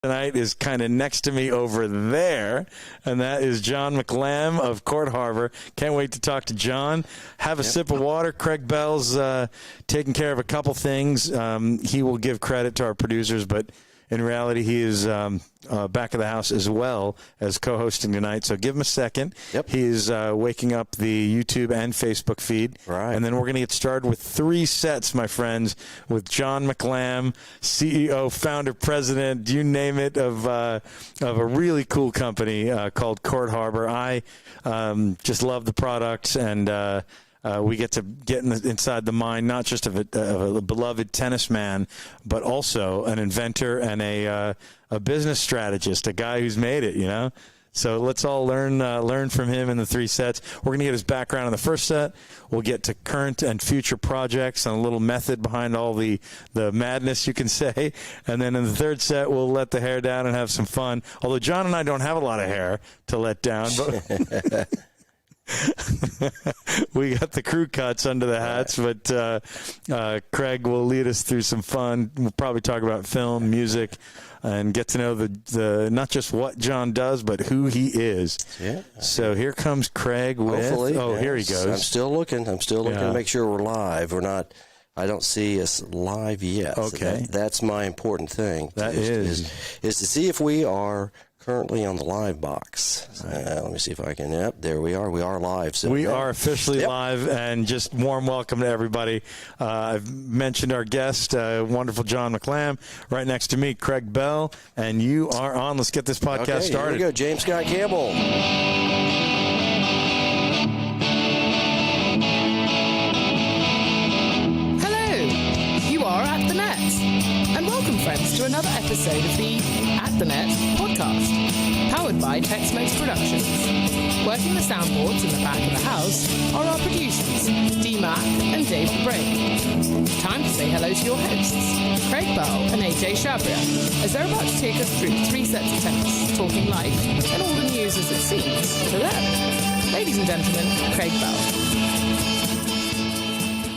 tonight is kind of next to me over there, and that is John McLamb of Court Harbor. Can't wait to talk to John. Have a sip of water. Craig Bell's taking care of a couple things. He will give credit to our producers, but in reality, he is back of the house as well as co-hosting tonight. So give him a second. Yep. He is waking up the YouTube and Facebook feed. Right. And then we're going to get started with 3 sets, my friends, with John McLamb, CEO, founder, president, you name it, of a really cool company called Court Harbor. I just love the products, and we get to get inside the mind not just of a beloved tennis man, but also an inventor and a business strategist, a guy who's made it, you know. So let's all learn from him in the 3 sets. We're going to get his background in the first set. We'll get to current and future projects and a little method behind all the madness, you can say. And then in the 3rd set, we'll let the hair down and have some fun. Although John and I don't have a lot of hair to let down, but we got the crew cuts under the hats, but Craig will lead us through some fun. We'll probably talk about film, music, and get to know the not just what John does, but who he is. Yeah. So here comes Craig with. Hopefully, here he goes. I'm still looking to make sure we're live. We're not. I don't see us live yet. Okay. So that's my important thing. That is to see if we are currently on the live box. Let me see if I can. Yep, there we are. We are live. So we are officially live, and just warm welcome to everybody. I've mentioned our guest, wonderful John McLamb. Right next to me, Craig Bell, and you are on. Let's get this podcast started. Here we go. James Scott Campbell. Hello, you are at the net, and welcome, friends, to another episode of the At the Net podcast, powered by Tex-Mex Productions. Working the soundboards in the back of the house are our producers, D-Mac and Dave the Brain. Time to say hello to your hosts, Craig Bell and AJ Shabria, as they're about to take us through 3 sets of tennis, talking life and all the news as it seems. So there, ladies and gentlemen, Craig Bell.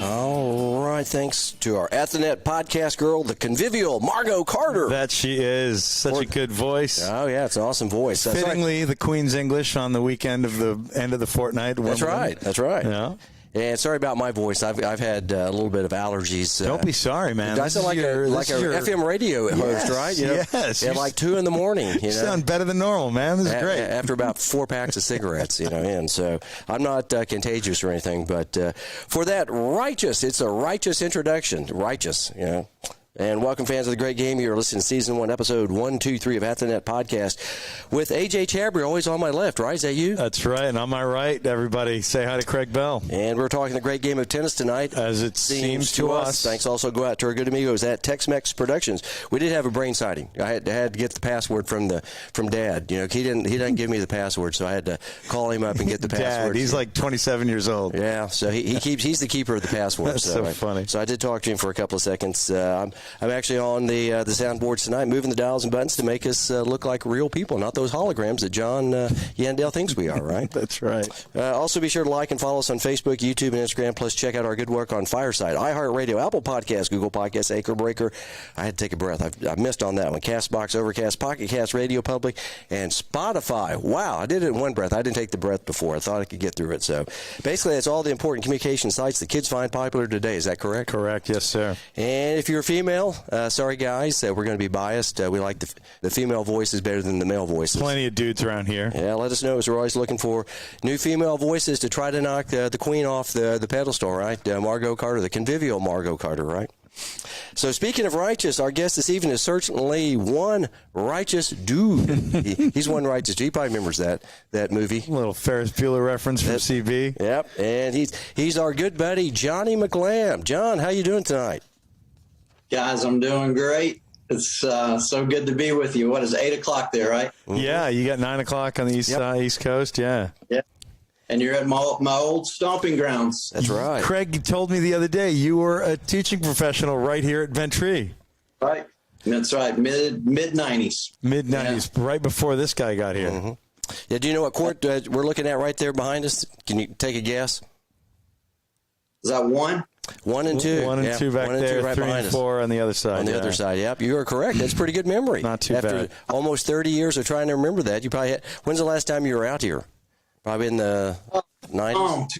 All right, thanks to our At the Net podcast girl, the convivial Margot Carter. That she is. Such a good voice. Oh, yeah, it's an awesome voice. Fittingly, the Queen's English on the weekend of the end of the fortnight. That's right. That's right. Yeah. And sorry about my voice. I've had a little bit of allergies. Don't be sorry, man. I sound like a FM radio host, right? You know, yes. At like 2 in the morning. You sound better than normal, man. This is great. After about 4 packs of cigarettes, and so I'm not contagious or anything. But for that it's a righteous introduction. Righteous, And welcome, fans of the great game. You're listening to Season 1, Episode 123 of At the Net Podcast with AJ Chabry, always on my left, right? Is that you? That's right. And on my right, everybody, say hi to Craig Bell. And we're talking the great game of tennis tonight. As it seems to us. Thanks also go out to our good amigos at Tex-Mex Productions. We did have a brain sighting. I had to get the password from Dad. He didn't give me the password, so I had to call him up and get the password. Dad, he's like 27 years old. Yeah, so he's the keeper of the password. That's so funny. So I did talk to him for a couple of seconds. I'm actually on the soundboards tonight, moving the dials and buttons to make us look like real people, not those holograms that John Yandell thinks we are, right? That's right. Also, be sure to like and follow us on Facebook, YouTube, and Instagram. Plus, check out our good work on Fireside, iHeartRadio, Apple Podcasts, Google Podcasts, Acre Breaker. I had to take a breath. I missed on that one. CastBox, Overcast, Pocket Cast, Radio Public, and Spotify. Wow, I did it in one breath. I didn't take the breath before. I thought I could get through it. So, basically, that's all the important communication sites that kids find popular today. Is that correct? Correct. Yes, sir. And if you're a female, sorry, guys, we're going to be biased. We like the female voices better than the male voices. Plenty of dudes around here. Yeah, let us know, as we're always looking for new female voices to try to knock the queen off the pedestal, right? Margot Carter, the convivial Margot Carter, right? So speaking of righteous, our guest this evening is certainly one righteous dude. He's one righteous dude. He probably remembers that movie. A little Ferris Bueller reference from CB. Yep, and he's our good buddy, Johnny McLamb. John, how you doing tonight? Guys, I'm doing great. It's so good to be with you. What is it, 8 o'clock there, right? Mm-hmm. Yeah, you got 9 o'clock on the East Coast, yeah. Yeah. And you're at my old stomping grounds. That's right. Craig, you told me the other day you were a teaching professional right here at Ventree. Right. That's right. Mid-90s. Mid-90s, right before this guy got here. Mm-hmm. Yeah, do you know what court we're looking at right there behind us? Can you take a guess? Is that one? 1 and 2. 1 and 2 back there, right 3 and 4 on the other side. On the other side, yep. You are correct. That's pretty good memory. Not too After bad. almost 30 years of trying to remember that, you probably had, when's the last time you were out here? Probably in the 90s?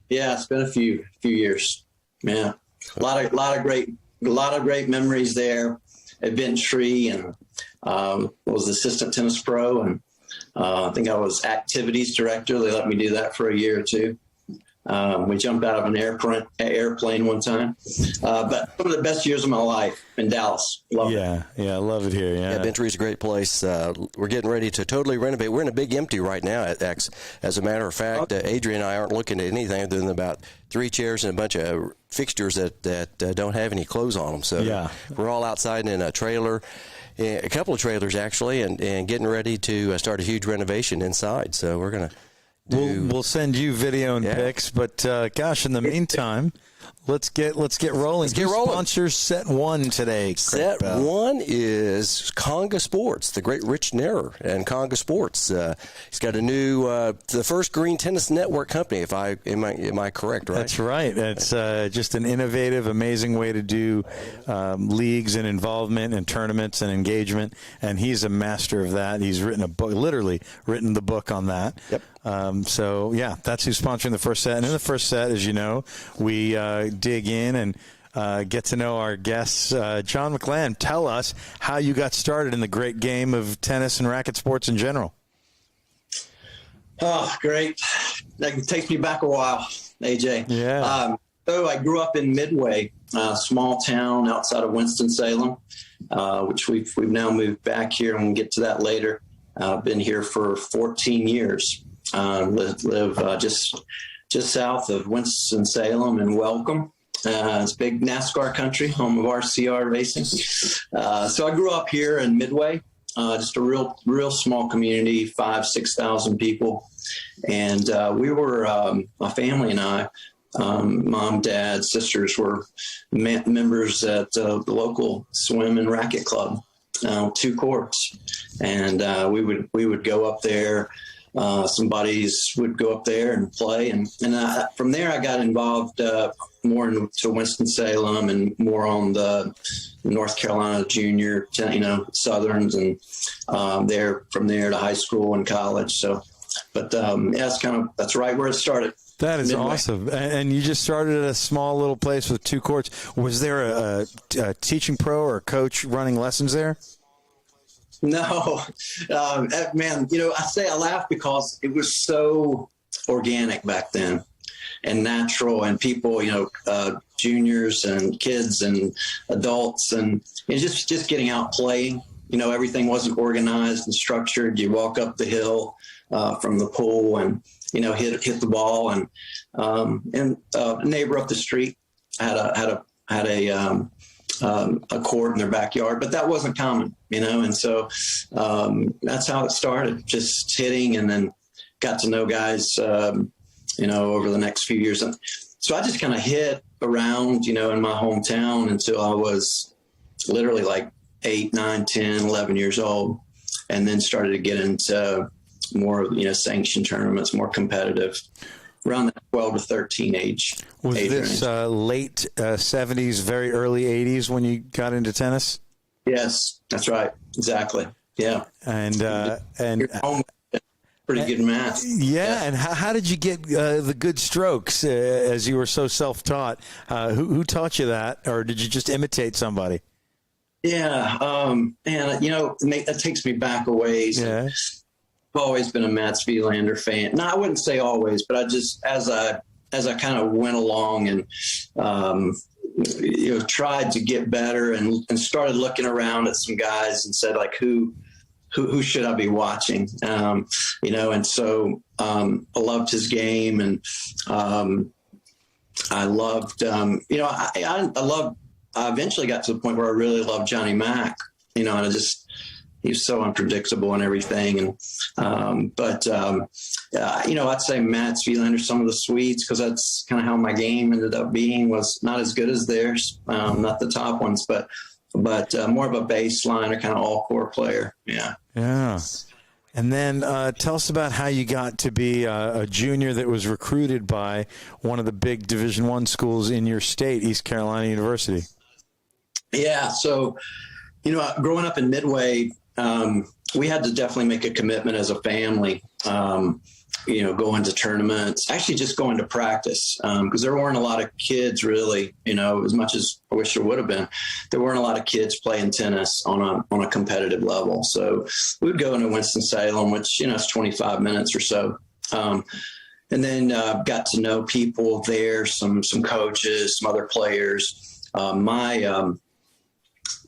Yeah, it's been a few years. Yeah. A lot of great memories there at Bench Tree, and was assistant tennis pro, and I think I was activities director. They let me do that for a year or two. We jumped out of an airplane one time. But some of the best years of my life in Dallas. Love it. Yeah, I love it here. Yeah, Bench Tree's a great place. We're getting ready to totally renovate. We're in a big empty right now at X. As a matter of fact, Adrian and I aren't looking at anything other than about 3 chairs and a bunch of fixtures that don't have any clothes on them. So we're all outside in a trailer, a couple of trailers actually, and getting ready to start a huge renovation inside. So we're going to We'll send you video and pics, but gosh, in the meantime, let's get rolling. Let's get rolling. Sponsors set 1 today. Set 1 is Conga Sports, the great Rich Nair and Conga Sports. He's got a new, the first green tennis network company. Am I correct? Right. That's right. It's just an innovative, amazing way to do leagues and involvement and tournaments and engagement. And he's a master of that. He's written a book, literally written the book on that. Yep. So that's who's sponsoring the first set. And in the first set, as you know, we dig in and get to know our guests. John McLamb, tell us how you got started in the great game of tennis and racket sports in general. Oh, great. That takes me back a while, AJ. Yeah. So I grew up in Midway, a small town outside of Winston-Salem, which we've now moved back here, and we'll get to that later. I've been here for 14 years. Live just south of Winston-Salem and Welcome. It's big NASCAR country, home of RCR racing. So I grew up here in Midway, just a real small community, 6,000 people. And we were, my family and I, mom, dad, sisters were members at the local swim and racket club, 2 courts. And we would go up there. Some buddies would go up there and play. And from there, I got involved more into Winston-Salem and more on the North Carolina junior, Southerns, and from there to high school and college. So, but that's right where it started. That is Midway. Awesome. And you just started at a small little place with 2 courts. Was there a teaching pro or a coach running lessons there? No, man, I laugh because it was so organic back then and natural, and people, juniors and kids and adults, and just getting out playing. Everything wasn't organized and structured. You walk up the hill from the pool and, hit the ball, and a neighbor up the street had a court in their backyard, but that wasn't common, and so that's how it started, just hitting, and then got to know guys, over the next few years. And so I just kind of hit around, in my hometown until I was literally like 8, 9, 10, 11 years old, and then started to get into more, sanctioned tournaments, more competitive. Around the 12 to 13 age. Was this late 70s, very early 80s when you got into tennis? Yes, that's right. Exactly. Yeah. And pretty good math. Yeah. And how did you get the good strokes as you were so self-taught? Who taught you that, or did you just imitate somebody? Yeah. And that takes me back a ways. Yeah. I've always been a Mats Wilander fan. No, I wouldn't say always, but I just, as I kind of went along and, tried to get better and started looking around at some guys and said, like, who should I be watching? And so, I loved his game, and, I loved, I eventually got to the point where I really loved Johnny Mack, and he was so unpredictable and everything. And, I'd say Mats Wilander, some of the Swedes, because that's kind of how my game ended up being, was not as good as theirs. Not the top ones, but more of a baseline or kind of all core player. Yeah. Yeah. And then tell us about how you got to be a junior that was recruited by one of the big Division I schools in your state, East Carolina University. Yeah. So, growing up in Midway, we had to definitely make a commitment as a family, going to tournaments, actually just going to practice, because there weren't a lot of kids really, as much as I wish there would have been, there weren't a lot of kids playing tennis on a competitive level. So we would go into Winston-Salem, which, is 25 minutes or so. And then got to know people there, some coaches, some other players.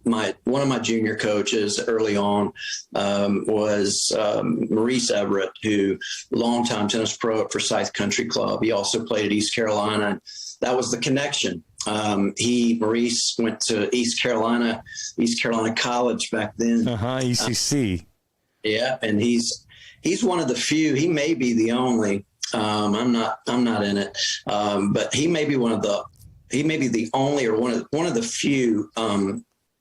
One of my junior coaches early on was Maurice Everett, who longtime tennis pro at Forsyth Country Club. He also played at East Carolina. That was the connection. Maurice went to East Carolina College back then. ECC. Yeah, and he's one of the few. He may be the only. I'm not in it, but he may be the only or one of the few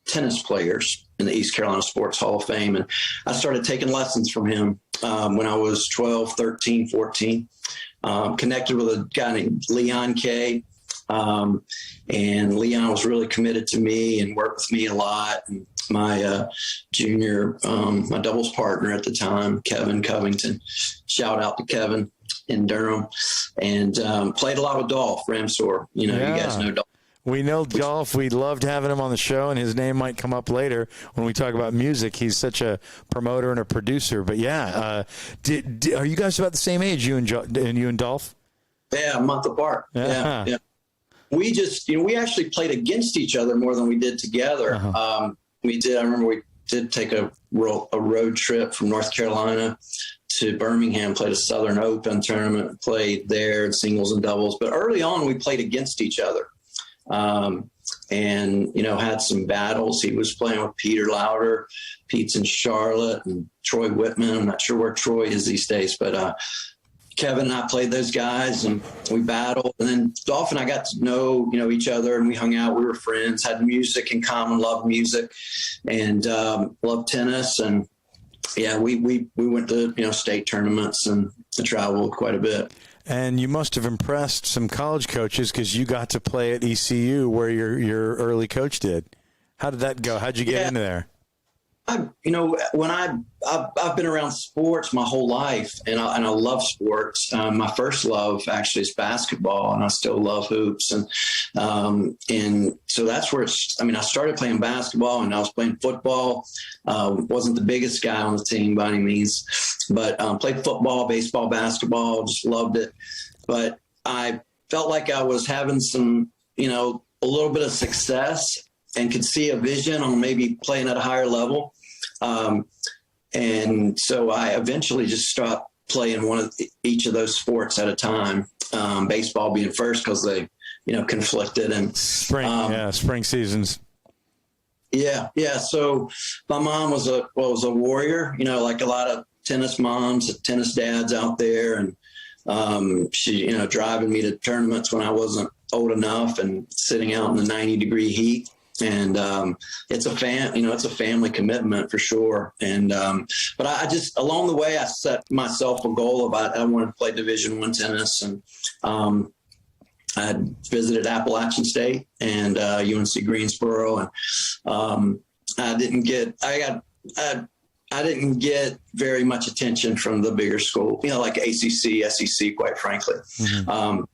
tennis players in the East Carolina Sports Hall of Fame. And I started taking lessons from him when I was 12, 13, 14, connected with a guy named Leon Kay. And Leon was really committed to me and worked with me a lot. And my junior, my doubles partner at the time, Kevin Covington, shout out to Kevin in Durham, and played a lot with Dolph Ramsor. You guys know Dolph. We know Dolph. We loved having him on the show, and his name might come up later when we talk about music. He's such a promoter and a producer. But yeah, are you guys about the same age, you and Dolph? Yeah, a month apart. Yeah. We just, we actually played against each other more than we did together. I remember we did take a road trip from North Carolina to Birmingham, played a Southern Open tournament, played there, singles and doubles. But early on, we played against each other. And had some battles. He was playing with Peter Lauder, Pete's in Charlotte, and Troy Whitman. I'm not sure where Troy is these days, but Kevin and I played those guys, and we battled. And then Dolph and I got to know each other, and we hung out. We were friends, had music in common, loved music, and loved tennis. And yeah, we went to state tournaments and traveled quite a bit. And you must have impressed some college coaches because you got to play at ECU where your early coach did. How did that go? How'd you get into there? I've been around sports my whole life, and I love sports. My first love actually is basketball, and I still love hoops. And so that's where I started playing basketball, and I was playing football. Wasn't the biggest guy on the team by any means, but played football, baseball, basketball, just loved it. But I felt like I was having some, a little bit of success and could see a vision on maybe playing at a higher level. And so I eventually just stopped playing each of those sports at a time. Baseball being first because they, conflicted, and spring seasons. Yeah. So my mom was a warrior, like a lot of tennis moms, tennis dads out there. And she, driving me to tournaments when I wasn't old enough and sitting out in the 90-degree heat. And it's a family commitment for sure. And but I just, along the way, I set myself a goal about I wanted to play Division I tennis, and I visited Appalachian State and UNC Greensboro, and I didn't get very much attention from the bigger school, like ACC, SEC, quite frankly. Mm-hmm.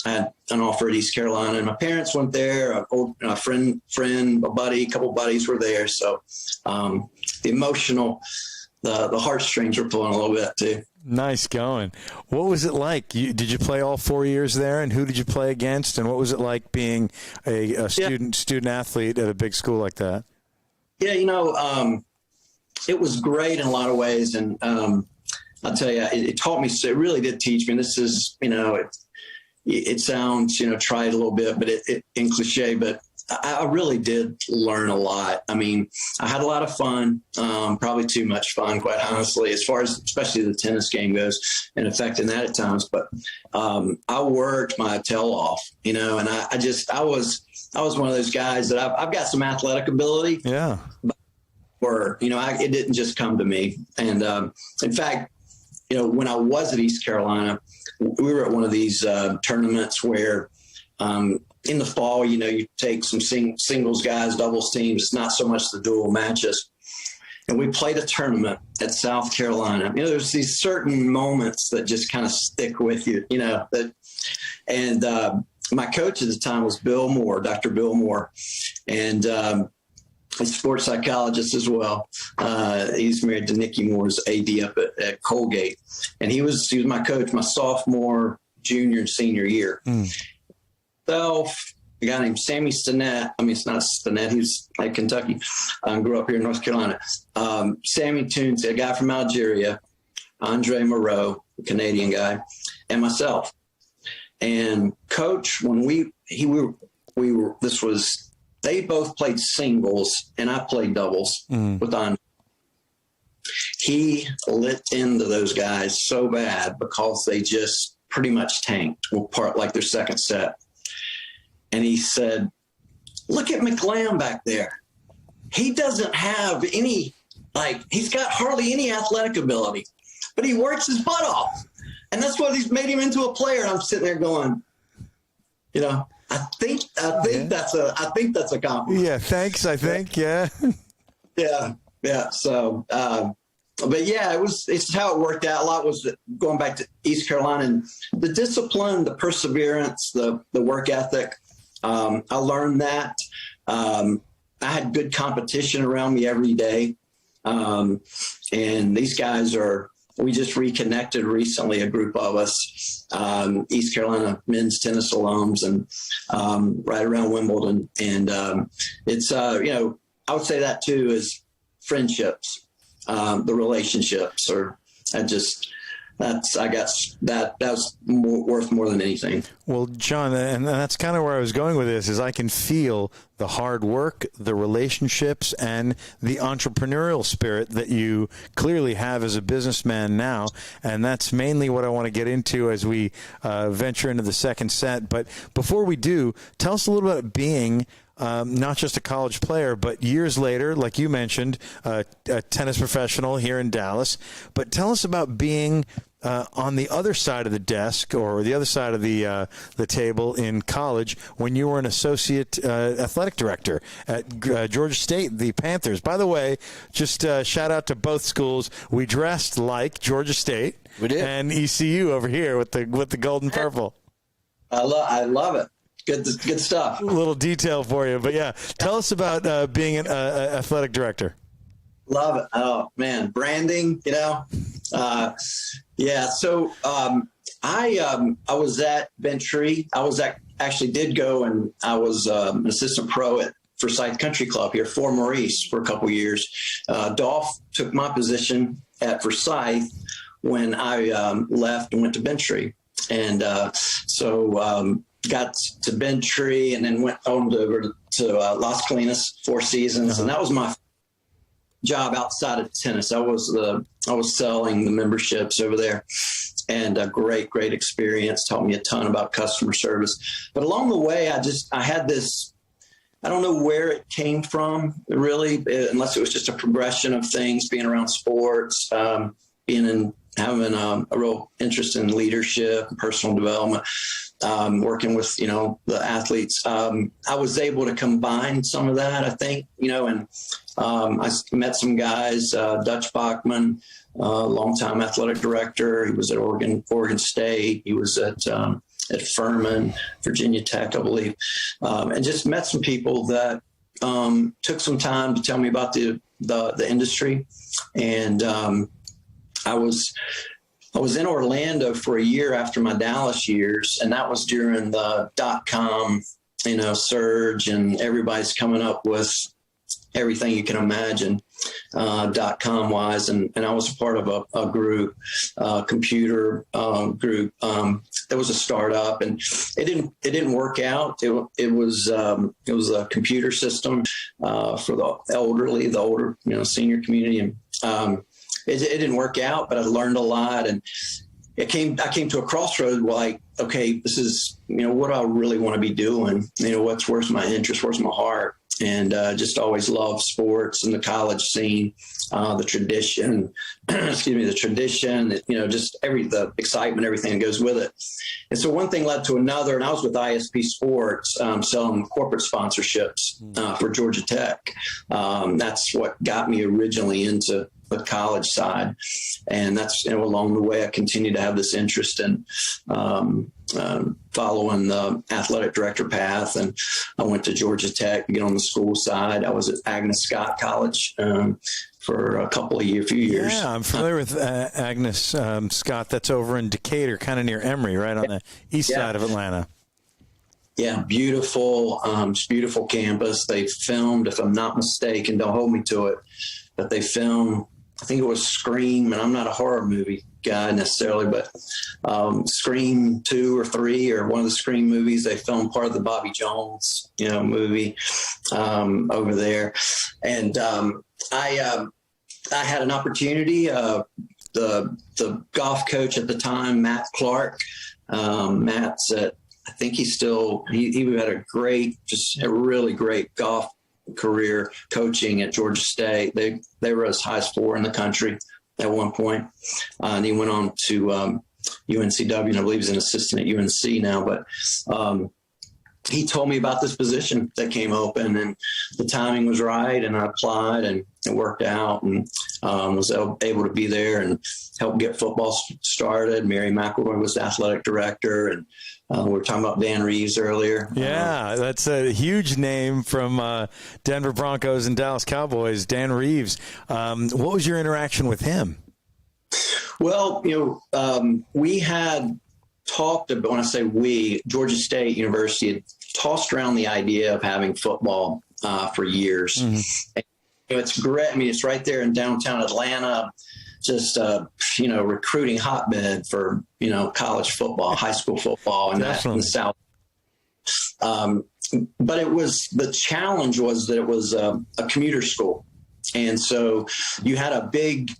I had an offer at East Carolina, and my parents went there. A friend, a buddy, a couple buddies were there. So the emotional, the heartstrings were pulling a little bit too. Nice going. What was it like? Did you play all 4 years there, and who did you play against? And what was it like being a student athlete at a big school like that? Yeah, it was great in a lot of ways, and I'll tell you, it taught me. It really did teach me. And this is, it sounds, trite a little bit, but it in cliche, but I really did learn a lot. I mean, I had a lot of fun, probably too much fun, quite honestly, as far as especially the tennis game goes, and affecting that at times. But I worked my tail off, and I was one of those guys that I've got some athletic ability. Yeah. were, it didn't just come to me. And in fact, when I was at East Carolina, we were at one of these tournaments where in the fall, you take some singles guys, doubles teams. It's not so much the dual matches. And we played a tournament at South Carolina. There's these certain moments that just kind of stick with you, and my coach at the time was Bill Moore, Dr. Bill Moore. And he's a sports psychologist as well. He's married to Nikki Moore's AD up at Colgate. And he was my coach my sophomore, junior, and senior year. So a guy named Sammy Stinnett. I mean, it's not Stinnett. He was like Kentucky. Grew up here in North Carolina. Sammy Toons, a guy from Algeria, Andre Moreau, a Canadian guy, and myself. And coach, when they both played singles and I played doubles with Andre. He lit into those guys so bad because they just pretty much tanked like their second set. And he said, look at McLamb back there. He doesn't have he's got hardly any athletic ability, but he works his butt off. And that's what he's made him into a player. And I'm sitting there going, I think that's a compliment. Yeah. Thanks. I think. Yeah. Yeah. So, but yeah, it's how it worked out. A lot was going back to East Carolina and the discipline, the perseverance, the work ethic. I learned that. I had good competition around me every day. And these guys we just reconnected recently, a group of us, East Carolina men's tennis alums, and right around Wimbledon. And it's, I would say that too is friendships, the relationships, that was worth more than anything. Well, John, and that's kind of where I was going with this, is I can feel the hard work, the relationships, and the entrepreneurial spirit that you clearly have as a businessman now. And that's mainly what I want to get into as we venture into the second set. But before we do, tell us a little bit about being not just a college player, but years later, like you mentioned, a tennis professional here in Dallas. But tell us about being on the other side of the desk or the other side of the table in college when you were an associate athletic director at Georgia State, the Panthers. By the way, just shout out to both schools. We dressed like Georgia State. We did. And ECU over here with the gold and purple. I love it. Good stuff. A little detail for you, but yeah, tell us about being an athletic director. Love it. Oh man, branding. Yeah. So I was at Bentry. Actually did go, and I was an assistant pro at Forsyth Country Club here for Maurice for a couple of years. Dolph took my position at Forsyth when I left and went to Bentry, and got to Bentry and then went on over to Las Colinas 4 seasons. And that was my job outside of tennis. I was selling the memberships over there, and a great experience. Taught me a ton about customer service. But along the way, I had this, I don't know where it came from really, unless it was just a progression of things, being around sports, having a real interest in leadership and personal development. Working with, the athletes, I was able to combine some of that, I think, and I met some guys, Dutch Bachman, longtime athletic director. He was at Oregon State. He was at Furman, Virginia Tech, I believe, and just met some people that took some time to tell me about the industry. And I was in Orlando for a year after my Dallas years, and that was during the .com, surge, and everybody's coming up with everything you can imagine, .com wise. And I was a part of a group, computer group. There was a startup, and it didn't work out. It was a computer system for the older, senior community, and it didn't work out, but I learned a lot, and I came to a crossroad like, okay, this is, what I really want to be doing. Where's my interest? Where's my heart? and just always loved sports and the college scene, the tradition, the tradition, just the excitement, everything that goes with it. And so one thing led to another, and I was with ISP Sports selling corporate sponsorships for Georgia Tech. That's what got me originally into the college side. And that's, along the way, I continued to have this interest in following the athletic director path. And I went to Georgia Tech to get on the school side. I was at Agnes Scott College for few years. Yeah, I'm familiar with Agnes Scott. That's over in Decatur, kind of near Emory, right on the east side of Atlanta. Yeah, beautiful campus. They filmed, if I'm not mistaken, don't hold me to it, but they filmed, I think it was Scream, and I'm not a horror movie guy necessarily, but Scream 2 or 3 or one of the Scream movies, they filmed part of the Bobby Jones, movie over there. And I had an opportunity. The golf coach at the time, Matt Clark, Matt's at, I think he had a really great golf career coaching at Georgia State. They were as high as 4 in the country at one point. And he went on to UNCW, and I believe he's an assistant at UNC now. But he told me about this position that came open, and the timing was right, and I applied, and it worked out, and was able to be there and help get football started. Mary McElroy was the athletic director, and we were talking about Dan Reeves earlier. Yeah, that's a huge name from Denver Broncos and Dallas Cowboys, Dan Reeves. What was your interaction with him? Well, we had talked about, when I say we, Georgia State University had tossed around the idea of having football for years. Mm-hmm. And, it's great. I mean, it's right there in downtown Atlanta, just recruiting hotbed for college football, high school football, and that in the South. But the challenge was that it was a commuter school, and so you had a big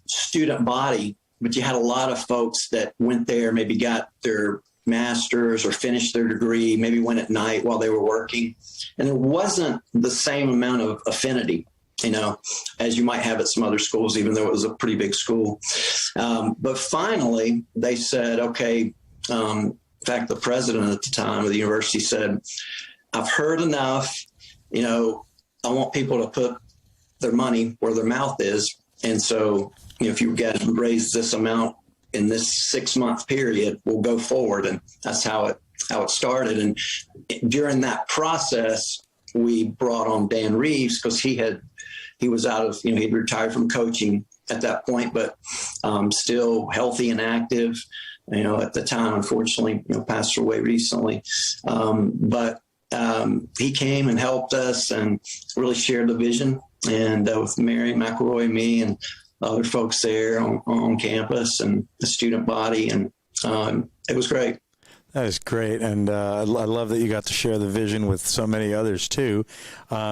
student body, but you had a lot of folks that went there, maybe got their master's or finished their degree, maybe went at night while they were working, and there wasn't the same amount of affinity, as you might have at some other schools, even though it was a pretty big school. But finally, they said, okay, in fact, the president at the time of the university said, I've heard enough. I want people to put their money where their mouth is. And so, if you guys raise this amount in this 6-month period, we'll go forward. And that's how it started. And during that process, we brought on Dan Reeves because he was out of, he'd retired from coaching at that point, but still healthy and active. At the time, unfortunately, passed away recently. But he came and helped us and really shared the vision. And with Mary McElroy, me, and other folks there on campus and the student body. And it was great. That is great, and I love that you got to share the vision with so many others, too.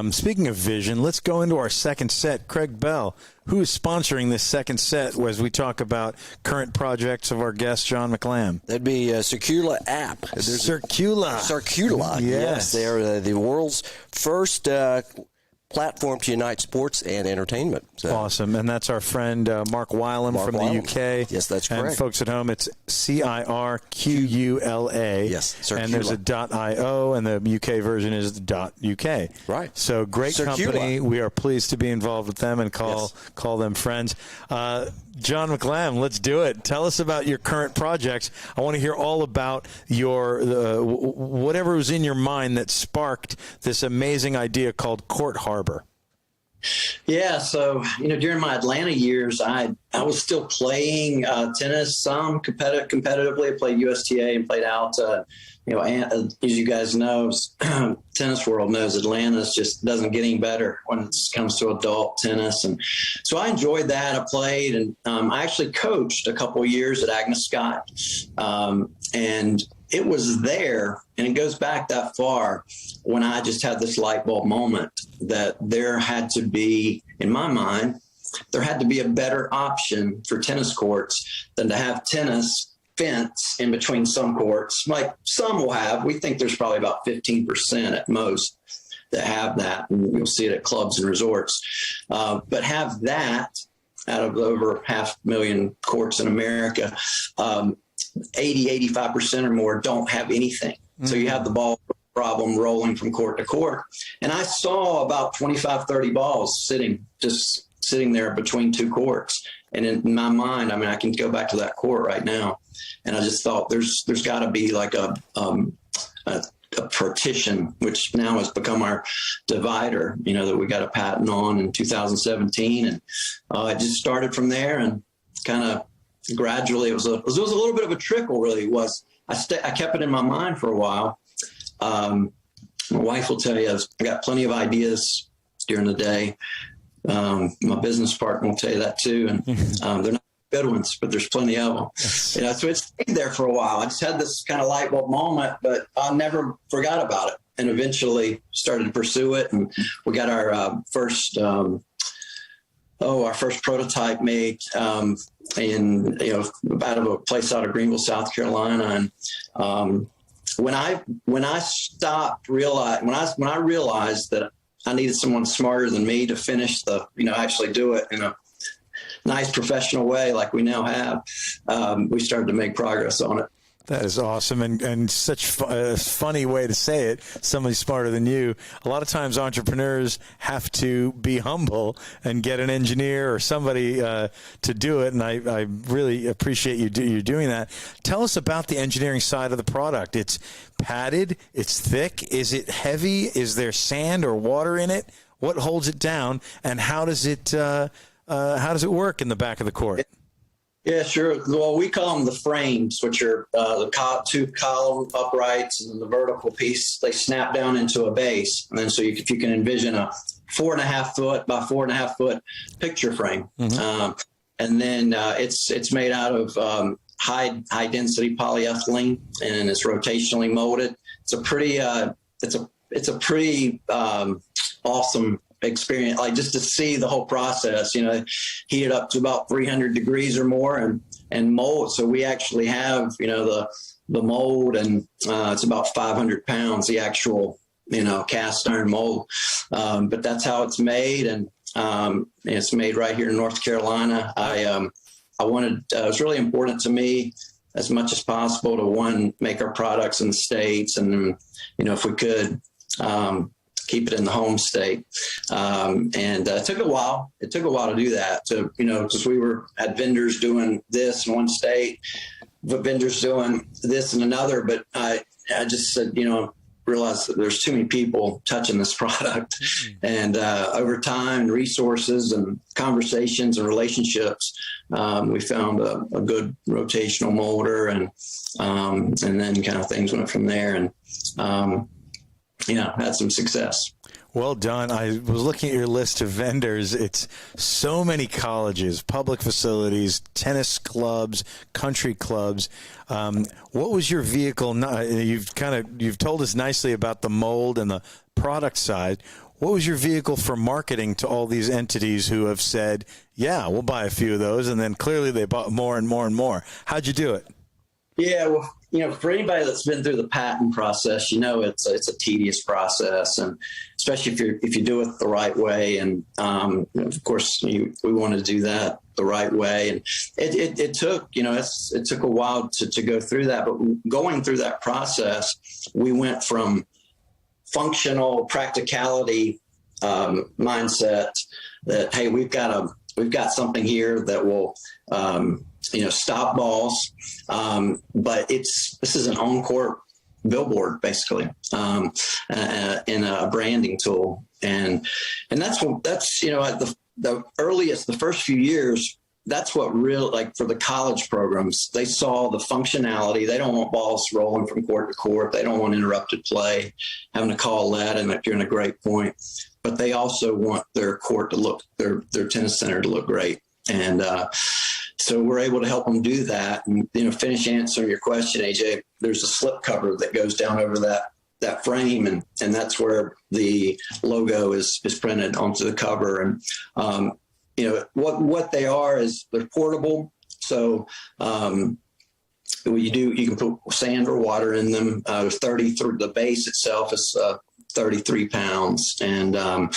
Speaking of vision, let's go into our second set. Craig Bell, who is sponsoring this second set as we talk about current projects of our guest, John McLamb? That'd be Circula app. Circula. Yes. They are the world's first platform to unite sports and entertainment. So. Awesome. And that's our friend Mark Wylam from the UK. Yes, that's correct. And folks at home, it's CIRQULA. Yes, Circula. And there's a .io, and the UK version is .uk. Right. So great Circula. company. We are pleased to be involved with them and call them friends. John McLamb, let's do it. Tell us about your current projects. I want to hear all about your whatever was in your mind that sparked this amazing idea called Court Harbor. Yeah, so during my Atlanta years, I was still playing tennis some competitively. I played USTA and played Alta. As you guys know, tennis world knows Atlanta just doesn't get any better when it comes to adult tennis. And so I enjoyed that. I played, and I actually coached a couple of years at Agnes Scott. And it was there, and it goes back that far, when I just had this light bulb moment that there had to be, in my mind, there had to be a better option for tennis courts than to have tennis fence in between some courts, like some will have. We think there's probably about 15% at most that have that, and you'll see it at clubs and resorts. But have that out of over 500,000 courts in America, 85% or more don't have anything. So you have the ball problem rolling from court to court. And I saw about 25, 30 balls sitting there between two courts. And in my mind, I mean, I can go back to that court right now. And I just thought there's got to be like a partition, which now has become our divider, that we got a patent on in 2017. And it just started from there, and kind of gradually it was a little bit of a trickle, really. It was. I kept it in my mind for a while. My wife will tell you, I got plenty of ideas during the day. My business partner will tell you that too. And they're not good ones, but there's plenty of them. So it stayed there for a while. I just had this kind of light bulb moment, but I never forgot about it, and eventually started to pursue it. And we got our first prototype made in out of a place out of Greenville, South Carolina. And when I realized that I needed someone smarter than me to finish actually do it in a nice professional way like we now have, we started to make progress on it. That is awesome, and such a funny way to say it. Somebody smarter than you. A lot of times entrepreneurs have to be humble and get an engineer or somebody to do it, and I really appreciate you doing that. Tell us about the engineering side of the product. It's padded. It's thick. Is it heavy? Is there sand or water in it? What holds it down, and how does it work in the back of the court? Yeah, sure. Well, we call them the frames, which are the two column uprights, and then the vertical piece. They snap down into a base, and then if you can envision a 4.5 foot by 4.5 foot picture frame, and then it's made out of high density polyethylene, and it's rotationally molded. It's a pretty awesome experience, like just to see the whole process, heat it up to about 300 degrees or more and mold. So we actually have, the mold, and it's about 500 pounds, the actual, cast iron mold. But that's how it's made. And it's made right here in North Carolina. It was really important to me as much as possible to make our products in the States. And, if we could, keep it in the home state. It took a while. It took a while to do that. So, because we had vendors doing this in one state, but vendors doing this in another. But I just said, realized that there's too many people touching this product. And over time and resources and conversations and relationships, we found a good rotational molder, and then kind of things went from there. And had some success. Well done. I was looking at your list of vendors. It's so many colleges, public facilities, tennis clubs, country clubs. What was your vehicle? You've told us nicely about the mold and the product side. What was your vehicle for marketing to all these entities who have said, yeah, we'll buy a few of those, and then clearly they bought more and more and more? How'd you do it? Yeah, well, for anybody that's been through the patent process, it's a tedious process, and especially if you do it the right way. And of course, we want to do that the right way. And it took it took a while to go through that. But going through that process, we went from functional practicality mindset that, hey, we've got something here that will stop balls. But this is an on-court billboard, basically, in a branding tool. And that's the earliest, the first few years, that's what for the college programs, they saw the functionality. They don't want balls rolling from court to court. They don't want interrupted play, having to call that, and you're in a great point. But they also want their court to look, their tennis center to look great. And, so we're able to help them do that. And, finish answering your question, AJ, there's a slip cover that goes down over that frame. And that's where the logo is printed onto the cover. And, what they are is they're portable. So, you can put sand or water in them. 30 through the base itself is 33 pounds. But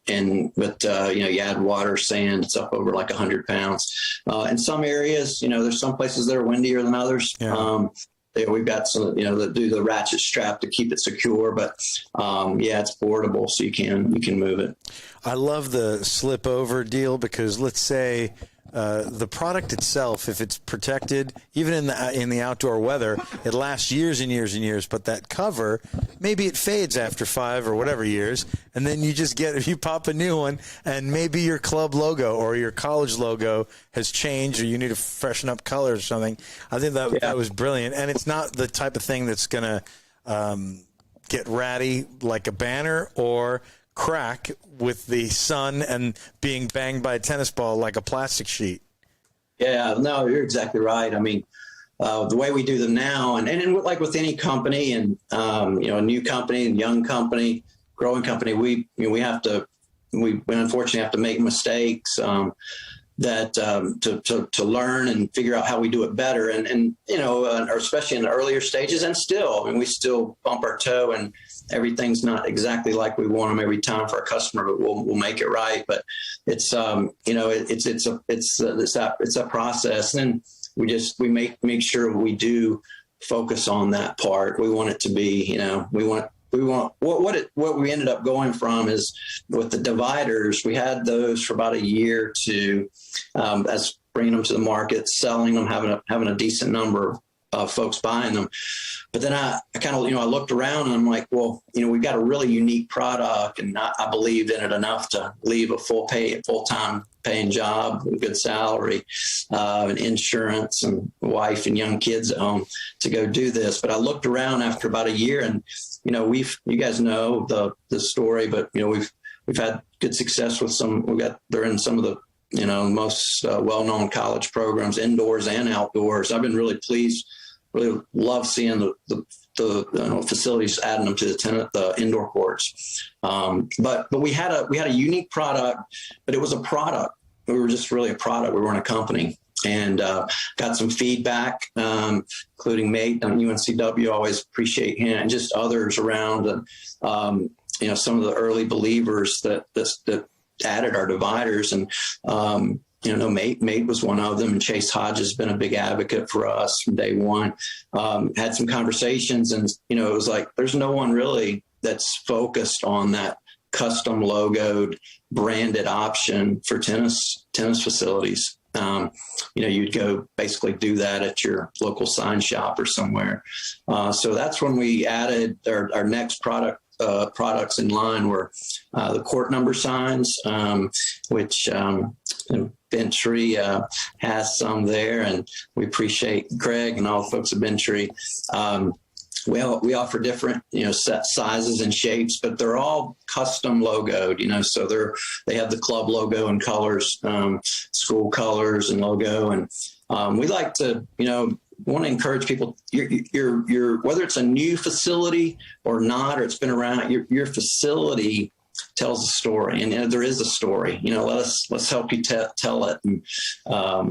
you add water, sand, it's up over like 100 pounds. In some areas, there's some places that are windier than others. Yeah. We've got some, that do the ratchet strap to keep it secure, but it's portable, so you can move it. I love the slip over deal because let's say the product itself, if it's protected, even in the outdoor weather, it lasts years and years and years. But that cover, maybe it fades after 5 or whatever years, and then you pop a new one, and maybe your club logo or your college logo has changed, or you need to freshen up colors or something. I think that was brilliant, and it's not the type of thing that's gonna get ratty like a banner or crack with the sun and being banged by a tennis ball like a plastic sheet. Yeah, no, you're exactly right. I mean, the way we do them now, and like with any company, and a new company, young company, growing company, we unfortunately have to make mistakes to learn and figure out how we do it better, and especially in the earlier stages, and still, we still bump our toe, and everything's not exactly like we want them every time for our customer, but we'll make it right. But it's it's a process, and we make sure we do focus on that part. We want it to be, what we ended up going from is with the dividers. We had those for about a year to as bringing them to the market, selling them, having a decent number of folks buying them. But then I kind of, I looked around and I'm like, well, we've got a really unique product, and I believed in it enough to leave a full-time paying job, with good salary, and insurance, and wife and young kids at home to go do this. But I looked around after about a year, and you guys know the story, but we've had good success with some. They're in some of the most well-known college programs, indoors and outdoors. I've been really pleased. Really love seeing the facilities adding them to the indoor courts. But we had a unique product, but it was a product. We were just really a product. We weren't a company. And got some feedback, including Mate on UNCW. Always appreciate him, and just others around, and some of the early believers that added our dividers, and Mate was one of them, and Chase Hodge has been a big advocate for us from day one. Had some conversations, and it was like there's no one really that's focused on that custom logoed branded option for tennis facilities. You'd go basically do that at your local sign shop or somewhere. So that's when we added our next products in line were the court number signs, which Bentry has some there, and we appreciate Greg and all the folks at Bentry. We offer different, set sizes and shapes, but they're all custom logoed, so they have the club logo and colors, school colors and logo. And we like to, want to encourage people, your whether it's a new facility or not, or it's been around, your facility tells a story, and there is a story. Let's help you tell it. And